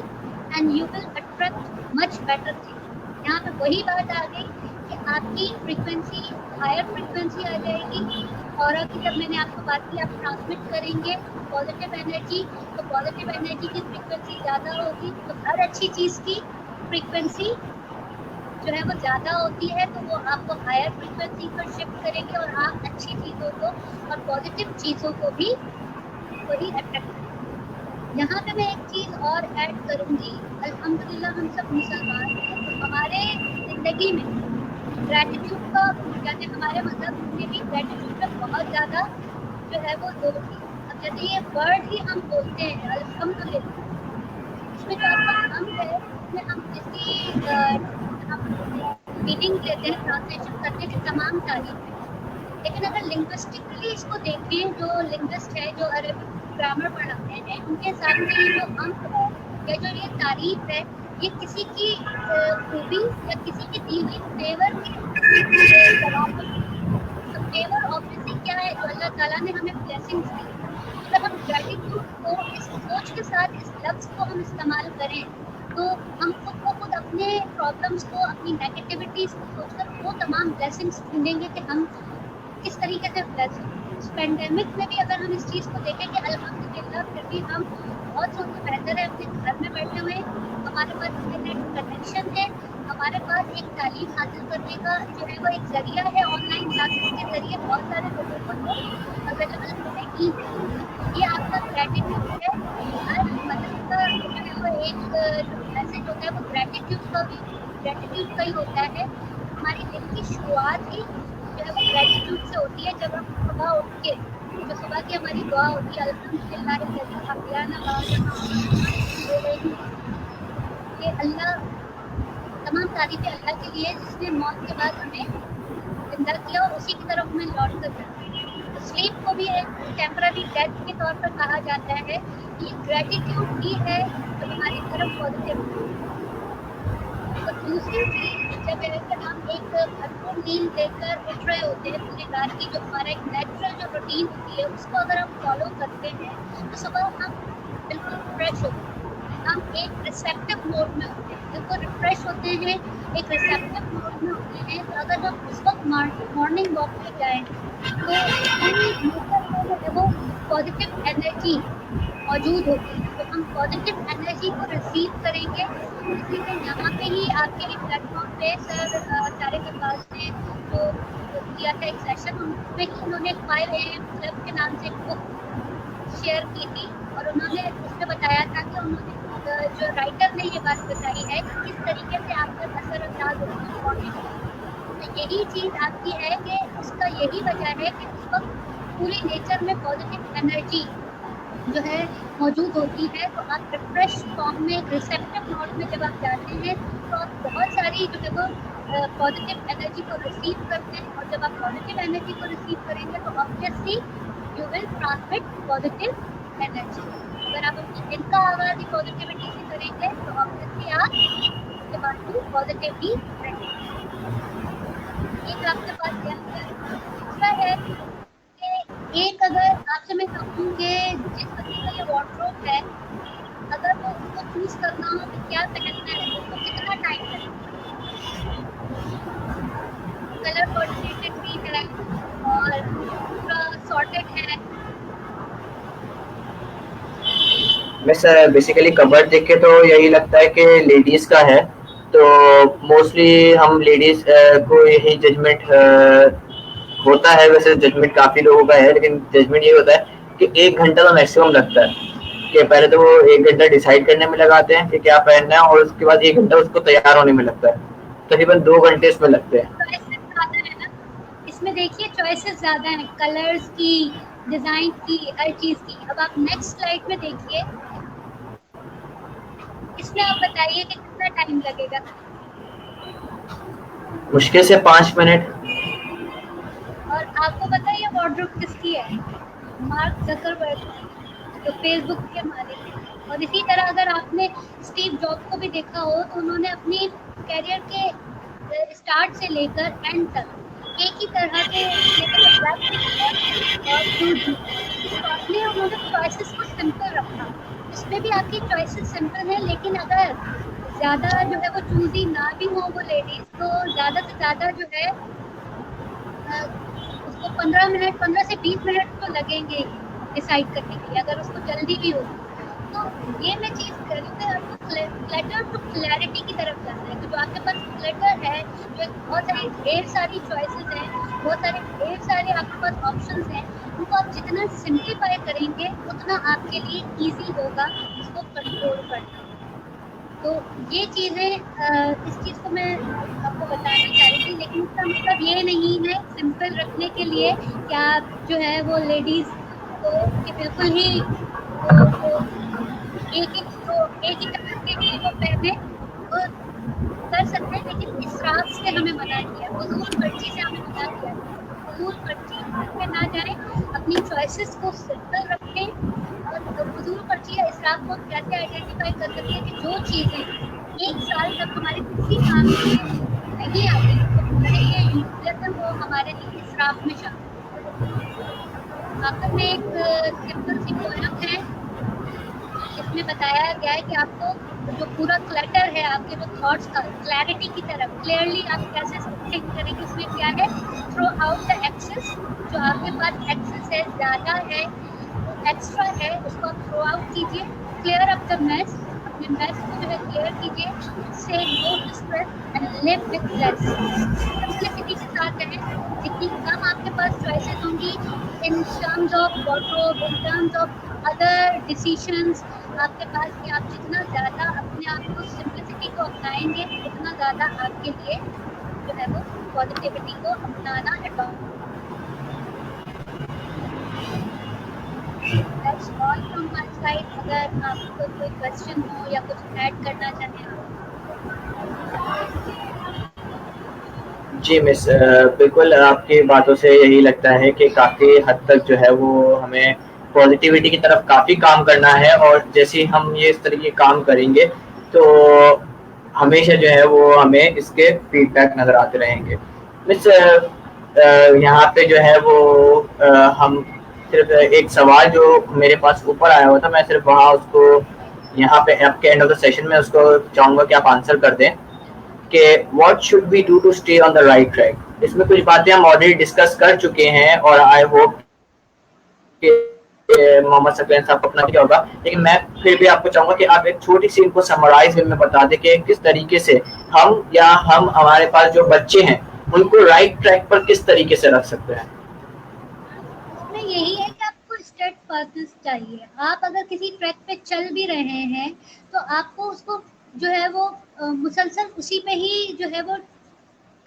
and you will attract much better things. यहाँ पे वही बात आ गई कि आपकी फ्रीक्वेंसी हायर फ्रीक्वेंसी आ जाएगी। और अभी जब मैंने आपको बात की, आप ट्रांसमिट करेंगे पॉजिटिव एनर्जी, तो पॉजिटिव एनर्जी की फ्रीक्वेंसी ज़्यादा होगी, तो हर अच्छी चीज़ की फ्रीक्वेंसी जो है वो ज़्यादा होती है, तो वो आपको हायर फ्रीक्वेंसी पर शिफ्ट करेंगे और आप अच्छी चीज़ों को और पॉजिटिव चीज़ों को भी वही अट्रैक्ट करें। यहाँ पे मैं एक चीज़ और ऐड करूँगी, अल्हम्दुलिल्लाह हम सब मुसलमान हैं, तो हमारे ज़िंदगी में ग्रैटिट्यूड का, जैसे हमारे मज़हब में भी ग्रैटिट्यूड का बहुत ज़्यादा जो है वो जोर दिया। अब जैसे ये वर्ड ही हम बोलते हैं अल्हम्दुलिल्लाह, इसमें जो आपका हम है, उसमें हम किसी मीनिंग लेते हैं, ट्रांसलेशन करने की तमाम तारीफ है। लेकिन अगर लिंग्विस्टिकली इसको देखें, जो लिंग्विस्ट है, जो अरबिक ग्रामर पढ़ाते हैं, उनके हिसाब से ये जो अंक है या जो ये तारीफ है, ये किसी की खूबी या किसी की दी हुई फेवर की बराबर। तो फेवर ऑब्वियसली क्या है, जो अल्लाह ताला ने हमें ब्लेसिंग्स दी। अगर हम ग्रेटिट्यूड को इस सोच के साथ, इस लफ्ज़ को हम इस्तेमाल करें, तो हम खुद को खुद अपने प्रॉब्लम्स को, अपनी नेगेटिविटीज़ को सोचकर वो तमाम ब्लेसिंग्स ढूंढेंगे कि हम किस तरीके से ब्लेस हो। इस पेंडेमिक में भी अगर हम इस चीज़ को देखें कि अल्हम्दुलिल्लाह फिर भी हम बहुत सोचते बेहतर है, अपने घर में बैठे हुए हमारे पास इंटरनेट कनेक्शन है, हमारे पास एक तालीम हासिल करने का जो है वो एक जरिया है, ऑनलाइन क्लासेस के जरिए बहुत सारे लोगों को अवेलेबल होने की। ये आपका ग्रेटिट्यूड है। हर मदद का जो है वो एक जो मैसेज होता है वो ग्रेटिट्यूड का ही होता है। हमारी दिन की शुरुआत ही जो है वो ग्रेटिट्यूड से होती है। जब हम सुबह उठ के जो सुबह की हमारी दुआ होती है, ये अल्लाह, तमाम तारीफें अल्लाह के लिए जिसने मौत के बाद हमें जिंदा किया और उसी की तरफ हमें लौट कर जाना है। तो स्लीप को भी एक टेम्पररी डेथ के तौर पर कहा जाता है। ये ग्रेटिट्यूड ही है जो हमारी तरफ पॉजिटिव। और दूसरी चीज, जब हम एक भरपूर नींद लेकर उठ रहे होते हैं पूरी रात की, जो हमारा एक नेचुरल जो रूटीन होती है उसको अगर हम फॉलो करते हैं तो सुबह हम बिल्कुल फ्रेश होते हैं। हम एक रिसेप्टिव मोड में होते हैं, बिल्कुल रिफ्रेश होते हैं, एक रिसेप्टिव मोड में होते हैं। तो अगर हम उस वक्त मॉर्निंग वॉक पे जाएं तो वो पॉजिटिव एनर्जी मौजूद होती है। तो हम पॉजिटिव एनर्जी को रिसीव करेंगे। इसीलिए यहाँ पे ही आपके एक प्लेटफॉर्म पे सर सारे के पास ने जो किया था एक सेशन, उनमें उन्होंने 5 AM क्लब के नाम से एक बुक शेयर की थी और उन्होंने उसमें बताया था कि उन्होंने जो राइटर ने ये बात बताई है कि किस तरीके से आप पर असरअंदाज होती है। तो यही चीज़ आपकी है कि उसका यही वजह है कि उस वक्त पूरी नेचर में पॉजिटिव एनर्जी जो है मौजूद होती है। तो आप रिफ्रेश फॉर्म में, रिसेप्टिव मोड में जब आप जाते हैं तो आप बहुत सारी जो है वो पॉजिटिव एनर्जी को रिसीव करते हैं। और जब आप पॉजिटिव एनर्जी को रिसीव करेंगे तो obviously you will transmit positive energy. अगर आप अपने दिन का आगाज ही पॉजिटिविटी से करेंगे तो ऑब्वियसली आप उसके बाद भी पॉजिटिव ही रहेंगे। एक आपके पास दूसरा है कि एक, अगर आपसे मैं कहूँ कि जिस बच्चे का ये वार्डरोब है, अगर वो उसको चूज करना हो कि क्या पहनना है तो कितना टाइम लगेगा। कलर कोऑर्डिनेटेड भी है और पूरा सॉर्टेड है। बस बेसिकली कबर्ड देख के तो यही लगता है कि लेडीज का है, तो मोस्टली हम लेडीज को यही जजमेंट होता है। वैसे जजमेंट काफी लोगों का है, लेकिन जजमेंट ये होता है कि 1 घंटा तो मैक्सिमम लगता है कि पहले तो वो 1 घंटा डिसाइड करने में लगाते हैं कि क्या पहनना है और उसके बाद 1 घंटा उसको तैयार होने में लगता है। तकरीबन 2 घंटे इसमें लगते हैं। इसमें देखिए चॉइसेस ज्यादा हैं, कलर्स की, डिजाइन की, हर चीज की। अब आप नेक्स्ट स्लाइड में देखिए, इसमें आप बताइए कि कितना टाइम लगेगा। मुश्किल से 5 मिनट। और आपको पता है ये वार्डरोब किसकी है? मार्क जकरबर्ग, जो फेसबुक के मालिक हैं। और इसी तरह अगर आपने स्टीव जॉब को भी देखा हो तो उन्होंने अपनी कैरियर के स्टार्ट से लेकर एंड तक एक ही तरह के उन्होंने चॉइसेस को सिंपल रखा। इसमें भी आपकी चॉइसेस सिंपल है, लेकिन अगर ज़्यादा जो है वो चूजी ना भी हो वो लेडीज, तो ज़्यादा से ज़्यादा जो है उसको 15 से 20 मिनट तो लगेंगे डिसाइड करने के लिए, अगर उसको जल्दी भी हो। तो ये मैं चीज़ कह रही हूँ कि आपको क्लटर टू क्लैरिटी की तरफ जाना है। तो जो आपके पास क्लटर है, जो बहुत सारी ढेर सारी चॉइसेस हैं, बहुत सारे ढेर सारे आपके पास ऑप्शंस हैं, उनको आप जितना सिंप्लीफाई करेंगे उतना आपके लिए ईजी होगा उसको कंट्रोल करना। तो ये चीज़ें, इस चीज़ को मैं आपको बताना चाह रही थी, लेकिन इसका मतलब ये नहीं है सिंपल रखने के लिए कि आप जो है वो लेडीज़ को कि बिल्कुल ही एक ही तरह के ही वो पहने वो कर सकते हैं, लेकिन इसराफ से हमें मना किया, फजूल खर्ची से हमें मना किया। फजूल खर्ची में ना जाए, अपनी चॉइसेस को सिंपल रखें। और फजूल खर्ची या इसराफ को कैसे आइडेंटिफाई कर सकते हैं कि जो चीज़ें 1 साल तक हमारे किसी काम में नहीं आती तो हमारे लिए यूजलेस है, वो हमारे लिए इसराफ में शामिल है। आखिर में एक सिंपल सी पोएम है जिसमें बताया गया है कि आपको जो पूरा क्लटर है, आपके जो थॉट्स का क्लैरिटी की तरफ क्लियरली आप कैसे थिंक करेंगे, उसमें क्या है, थ्रो आउट द एक्सेस। जो आपके पास एक्सेस है, ज़्यादा है, एक्स्ट्रा है, उसको आप थ्रो आउट कीजिए। क्लियर अप द मेस, अपने मेस को जो है क्लियर कीजिए, say no to stress and live with less. Simplicity के साथ रहें, जितनी कम आपके पास चॉइसेस होंगी in terms of wardrobe, in terms of other decisions आपके पास, कि आप जितना ज़्यादा अपने आप को सिंपलिसिटी को अपनाएंगे उतना ज़्यादा आपके लिए जो है वो पॉजिटिविटी को अपनाना advance. That's all from my side. अगर आपको कोई क्वेश्चन हो या कुछ ऐड करना चाहें आप। जी मिस, बिल्कुल आपकी बातों से यही लगता है कि काफ़ी हद तक जो है वो हमें पॉजिटिविटी की तरफ काफ़ी काम करना है, और जैसे ही हम ये इस तरह के काम करेंगे तो हमेशा जो है वो हमें इसके फीडबैक नज़र आते रहेंगे। मिस, यहाँ पे जो है वो हम सिर्फ एक सवाल जो मेरे पास ऊपर आया हुआ था, मैं सिर्फ वहाँ उसको यहाँ पे आपके एंड ऑफ द सेशन में उसको चाहूँगा कि आप आंसर कर दें कि what should we do to stay on the right track. इसमें कुछ बातें हम ऑलरेडी डिस्कस कर चुके हैं, और आई होप कि मोहम्मद सकलैन साहब को अपना क्या होगा, लेकिन मैं फिर भी आपको चाहूंगा कि आप एक छोटी सी इनको समराइज वे में बता दें कि किस तरीके से हम हमारे पास जो बच्चे हैं उनको राइट ट्रैक पर किस तरीके से रख सकते हैं। इसमें यही है कि आपको स्टेट फास्टनेस चाहिए। आप अगर किसी ट्रैक पे चल भी रहे हैं तो आपको उसको जो है वो मुसलसल उसी पे ही जो है वो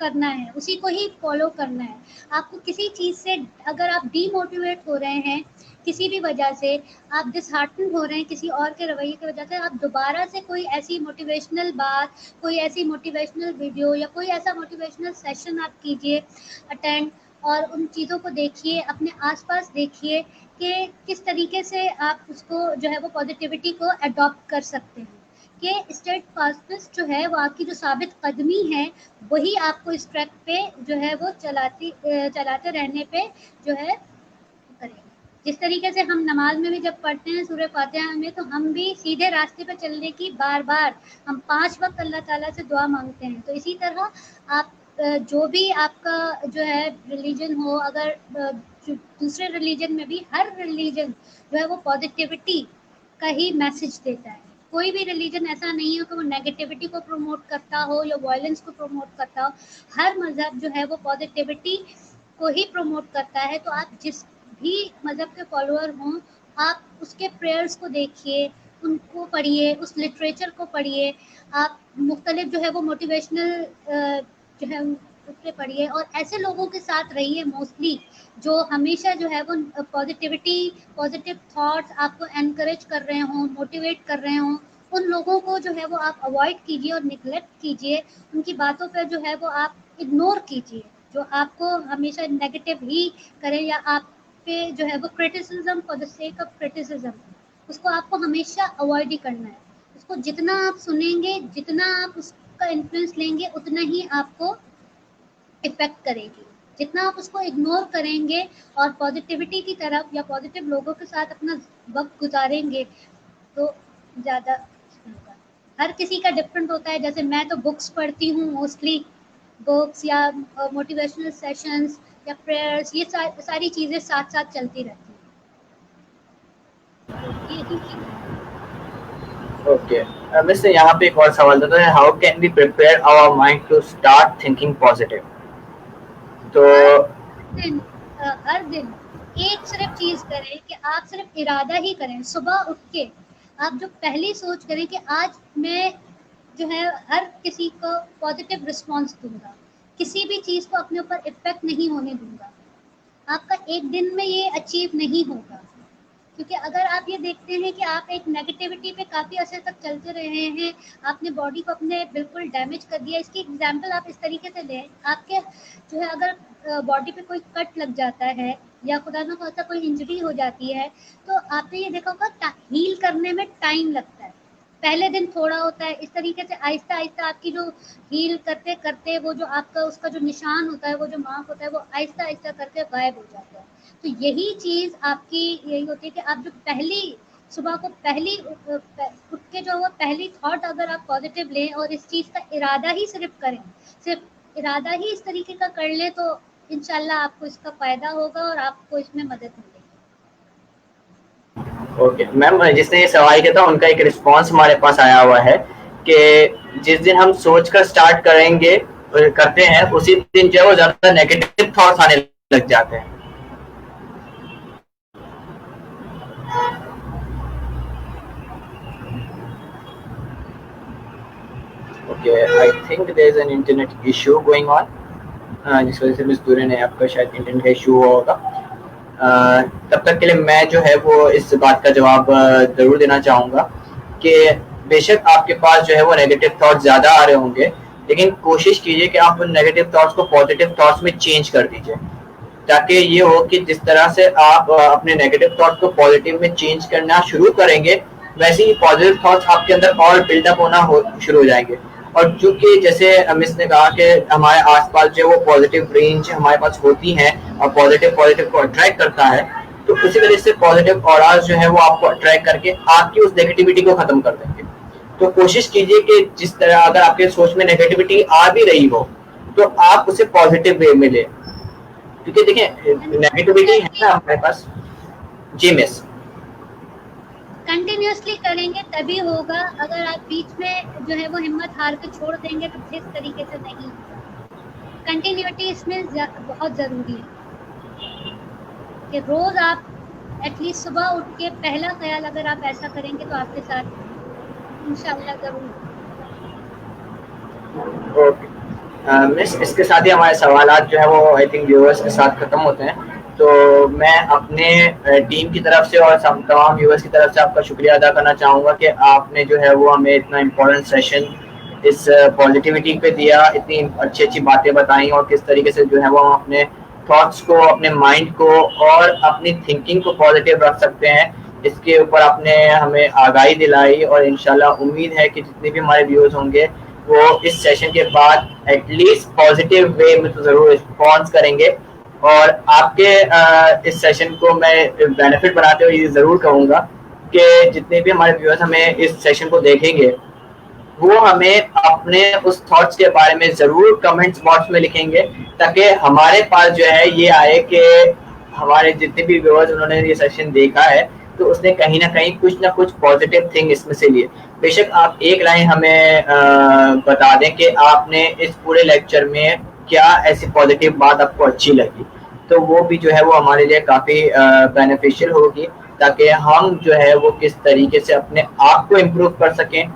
करना है, उसी को ही फॉलो करना है। आपको किसी चीज़ से अगर आप डीमोटिवेट हो रहे हैं किसी भी वजह से, आप डिसहार्टन हो रहे हैं किसी और के रवैये की वजह से, आप दोबारा से कोई ऐसी मोटिवेशनल बात, कोई ऐसी मोटिवेशनल वीडियो या कोई ऐसा मोटिवेशनल सेशन आप कीजिए अटेंड, और उन चीज़ों को देखिए, अपने आसपास देखिए कि किस तरीके से आप उसको जो है वो पॉजिटिविटी को अडॉप्ट कर सकते हैं। कि स्टेट फास्टनेस जो है वो आपकी जो साबित कदमी है वही आपको इस ट्रैक पे जो है वो चलाते रहने पे जो है करेगा। जिस तरीके से हम नमाज में भी जब पढ़ते हैं सूरह फातिहा में, तो हम भी सीधे रास्ते पे चलने की बार बार हम 5 वक्त अल्लाह ताला से दुआ मांगते हैं। तो इसी तरह आप जो भी आपका जो है रिलीजन हो, अगर दूसरे रिलीजन में भी हर रिलीजन जो है वो पॉजिटिविटी का ही मैसेज देता है। कोई भी रिलीजन ऐसा नहीं है कि वो नेगेटिविटी को प्रमोट करता हो या वायलेंस को प्रमोट करता हो। हर मज़हब जो है वो पॉजिटिविटी को ही प्रमोट करता है। तो आप जिस भी मज़हब के फॉलोअर हों, आप उसके प्रेयर्स को देखिए, उनको पढ़िए, उस लिटरेचर को पढ़िए, आप मुख्तलिफ जो है वो मोटिवेशनल जो है उससे पढ़िए, और ऐसे लोगों के साथ रहिए मोस्टली जो हमेशा जो है वो पॉजिटिविटी, पॉजिटिव थॉट्स आपको एनकरेज कर रहे हों, मोटिवेट कर रहे हों। उन लोगों को जो है वो आप अवॉइड कीजिए और निगलेक्ट कीजिए, उनकी बातों पर जो है वो आप इग्नोर कीजिए, जो आपको हमेशा नेगेटिव ही करें या आप पे जो है वो criticism for the sake of criticism, उसको आपको हमेशा अवॉइड ही करना है। उसको जितना आप सुनेंगे, जितना आप उसका इन्फ्लुएंस लेंगे, उतना ही आपको इफ़ेक्ट करेगी। जितना आप उसको इग्नोर करेंगे और पॉजिटिविटी की तरफ या पॉजिटिव लोगों के साथ अपना वक्त गुजारेंगे तो ज़्यादा होगा। हर किसी का डिफरेंट होता है। जैसे मैं तो बुक्स पढ़ती हूँ मोस्टली, बुक्स या मोटिवेशनल सेशंस या प्रेयर्स, ये सारी चीज़ें साथ साथ चलती रहती हैं। तो यही चीज़। ओके मिस, यहाँ पे एक और सवाल था, how can we prepare our mind to start thinking positive. तो दिन हर दिन एक सिर्फ चीज़ करें कि आप सिर्फ इरादा ही करें। सुबह उठ के आप जो पहली सोच करें कि आज मैं जो है हर किसी को पॉजिटिव रिस्पॉन्स दूंगा, किसी भी चीज़ को अपने ऊपर इफेक्ट नहीं होने दूंगा। आपका एक दिन में ये अचीव नहीं होगा, क्योंकि अगर आप ये देखते हैं कि आप एक नेगेटिविटी पे काफ़ी अर्से तक चलते रहे हैं, आपने बॉडी को अपने बिल्कुल डैमेज कर दिया। इसकी एग्जांपल आप इस तरीके से लें, आपके जो है अगर बॉडी पे कोई कट लग जाता है या खुदा ना खास्ता कोई इंजरी हो जाती है, तो आपने ये देखा होगा हील करने में टाइम लगता है। पहले दिन थोड़ा होता है, इस तरीके से आहिस्ता आहिस्ता आपकी जो हील करते करते वो जो आपका उसका जो निशान होता है, वो जो मार्क होता है, वो आहिस्ता आहिस्ता करके गायब हो जाता है। तो यही चीज़ आपकी यही होती है कि आप जो पहली सुबह को पहली उठ के जो वो पहली थॉट अगर आप पॉजिटिव लें और इस चीज़ का इरादा ही सिर्फ करें, सिर्फ इरादा ही इस तरीके का कर लें, तो इंशाल्लाह आपको इसका फ़ायदा होगा और आपको इसमें मदद मिलेगी। ओके मैम, जिसने ये सवाल किया था उनका एक रिस्पांस हमारे पास आया हुआ है कि जिस दिन हम सोच कर स्टार्ट करेंगे करते हैं उसी दिन जो है वो ज्यादा नेगेटिव थॉट्स आने लग जाते हैं। Okay, I think there is an internet issue going on, जिस वजह से मिस दूरे ने आपका शायद इंटरनेट का इशू हुआ होगा। तब तक के लिए मैं जो है वो इस बात का जवाब जरूर देना चाहूँगा कि बेशक आपके पास जो है वो नेगेटिव थॉट्स ज़्यादा आ रहे होंगे, लेकिन कोशिश कीजिए कि आप उन नेगेटिव थॉट्स को पॉजिटिव थॉट्स में चेंज कर दीजिए, ताकि ये हो कि जिस तरह से आप अपने नेगेटिव थॉट को पॉजिटिव में चेंज करना शुरू करेंगे, वैसे ही पॉजिटिव थॉट्स आपके अंदर और बिल्डअप होना शुरू हो जाएंगे। और चूंकि जैसे मिस ने कहा कि हमारे आसपास जो वो पॉजिटिव रेंज हमारे पास होती हैं और पॉजिटिव को अट्रैक्ट करता है, तो उसी तरह से पॉजिटिव ऑराज जो है वो आपको अट्रैक्ट करके आपकी उस नेगेटिविटी को खत्म कर देंगे। तो कोशिश कीजिए कि जिस तरह अगर आपके सोच में नेगेटिविटी आ भी रही हो तो आप उसे पॉजिटिव वे में ले, क्योंकि देखिए नेगेटिविटी है ना हमारे पास। जी मिस। कंटिन्यूअसली करेंगे तभी होगा, अगर आप बीच में जो है वो हिम्मत हार के छोड़ देंगे तो इस तरीके से नहीं। कंटिन्यूटी इसमें बहुत ज़रूरी है कि रोज़ आप एटलीस्ट सुबह उठ के पहला ख्याल अगर आप ऐसा करेंगे तो आपके साथ इंशाल्लाह ज़रूर। ओके मिस, इसके साथ ही हमारे सवालात जो है वो आई थिंक व्यूअर्स के साथ ख़त्म होते हैं। तो मैं अपने टीम की तरफ से और तमाम व्यूअर्स की तरफ से आपका शुक्रिया अदा करना चाहूँगा कि आपने जो है वो हमें इतना इम्पोर्टेंट सेशन इस पॉजिटिविटी पे दिया, इतनी अच्छी अच्छी बातें बताई और किस तरीके से जो है वो हम अपने थॉट्स को, अपने माइंड को और अपनी थिंकिंग को पॉजिटिव रख सकते हैं, इसके ऊपर आपने हमें आगाही दिलाई। और इंशाल्लाह उम्मीद है कि जितने भी हमारे व्यूअर्स होंगे वो इस सेशन के बाद एटलीस्ट पॉजिटिव वे में तो ज़रूर रिस्पॉन्स करेंगे। और आपके इस सेशन को मैं बेनिफिट बनाते हुए ये ज़रूर कहूँगा कि जितने भी हमारे व्यूअर्स हमें इस सेशन को देखेंगे वो हमें अपने उस थॉट्स के बारे में ज़रूर कमेंट्स बॉक्स में लिखेंगे, ताकि हमारे पास जो है ये आए कि हमारे जितने भी व्यूअर्स उन्होंने ये सेशन देखा है तो उसने कहीं ना कुछ पॉजिटिव थिंग इसमें से लिए। बेशक आप एक लाइन हमें बता दें कि आपने इस पूरे लेक्चर में क्या ऐसी पॉजिटिव बात आपको अच्छी लगी, तो वो भी जो है वो हमारे लिए काफ़ी बेनिफिशियल होगी, ताकि हम जो है वो किस तरीके से अपने आप को इम्प्रूव कर सकें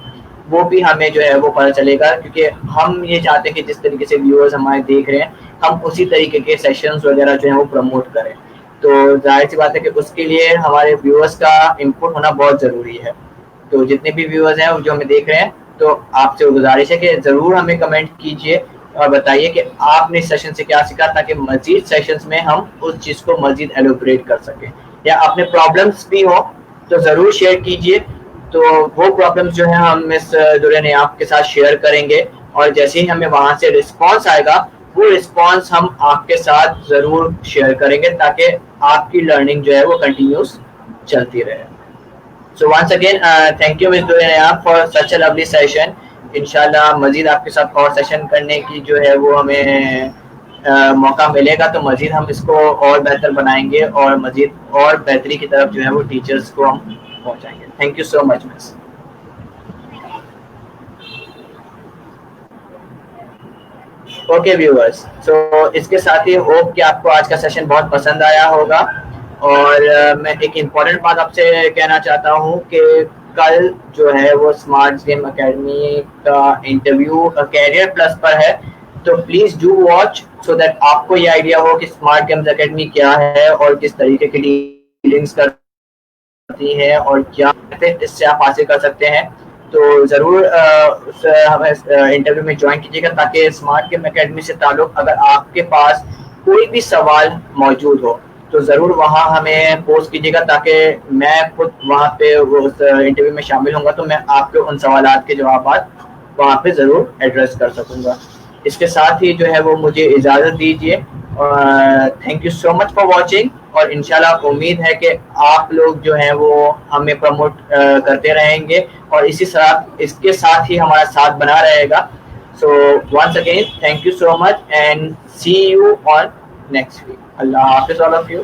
वो भी हमें जो है वो पता चलेगा। क्योंकि हम ये चाहते हैं कि जिस तरीके से व्यूअर्स हमारे देख रहे हैं हम उसी तरीके के सेशंस वगैरह जो है वो प्रमोट करें। तो जाहिर सी बात है कि उसके लिए हमारे व्यूअर्स का इनपुट होना बहुत ज़रूरी है। तो जितने भी व्यूअर्स हैं जो हमें देख रहे हैं, तो आपसे गुजारिश है कि ज़रूर हमें कमेंट कीजिए और बताइए कि आपने इस सेशन से क्या सीखा, ताकि मजीद सेशंस में हम उस चीज़ को मजीद एलोबरेट कर सकें। या अपने प्रॉब्लम्स भी हो तो ज़रूर शेयर कीजिए, तो वो प्रॉब्लम्स जो है हम इस दुरे ने आपके साथ शेयर करेंगे और जैसे ही हमें वहाँ से रिस्पॉन्स आएगा वो रिस्पॉन्स हम आपके साथ ज़रूर शेयर करेंगे, ताकि आपकी लर्निंग जो है वो कंटिन्यूस चलती रहे। So once again thank you miss Dure for such a lovely session. इंशाल्लाह मजीद आपके साथ और सेशन करने की जो है वो हमें मौका मिलेगा तो मजीद हम इसको और बेहतर बनाएंगे और मजीद और बेहतरी की तरफ जो है वो टीचर्स को हम पहुंचाएंगे। Thank you so much miss. Okay viewers, so इसके साथ ही होप कि आपको आज का सेशन बहुत पसंद आया होगा। और मैं एक इम्पॉर्टेंट बात आपसे कहना चाहता हूँ कि कल जो है वो स्मार्ट गेम एकेडमी का इंटरव्यू कैरियर प्लस पर है, तो please do watch so that आपको ये आइडिया हो कि स्मार्ट गेम्स एकेडमी क्या है और किस तरीके की डीलिंग्स करती है और क्या इससे आप हासिल कर सकते हैं। तो ज़रूर हमें इंटरव्यू में ज्वाइन कीजिएगा, ताकि स्मार्ट गेम एकेडमी से ताल्लुक़ अगर आपके पास कोई भी सवाल मौजूद हो तो ज़रूर वहाँ हमें पोस्ट कीजिएगा, ताकि मैं खुद वहाँ पे उस इंटरव्यू में शामिल होऊंगा तो मैं आपके उन सवालात के जवाब वहाँ पे ज़रूर एड्रेस कर सकूँगा। इसके साथ ही जो है वो मुझे इजाज़त दीजिए। Thank you so much for watching, और इंशाल्लाह उम्मीद है कि आप लोग जो हैं वो हमें प्रमोट करते रहेंगे और इसके साथ ही हमारा साथ बना रहेगा। So once again thank you so much and see you on next week. Allah Hafiz all of you.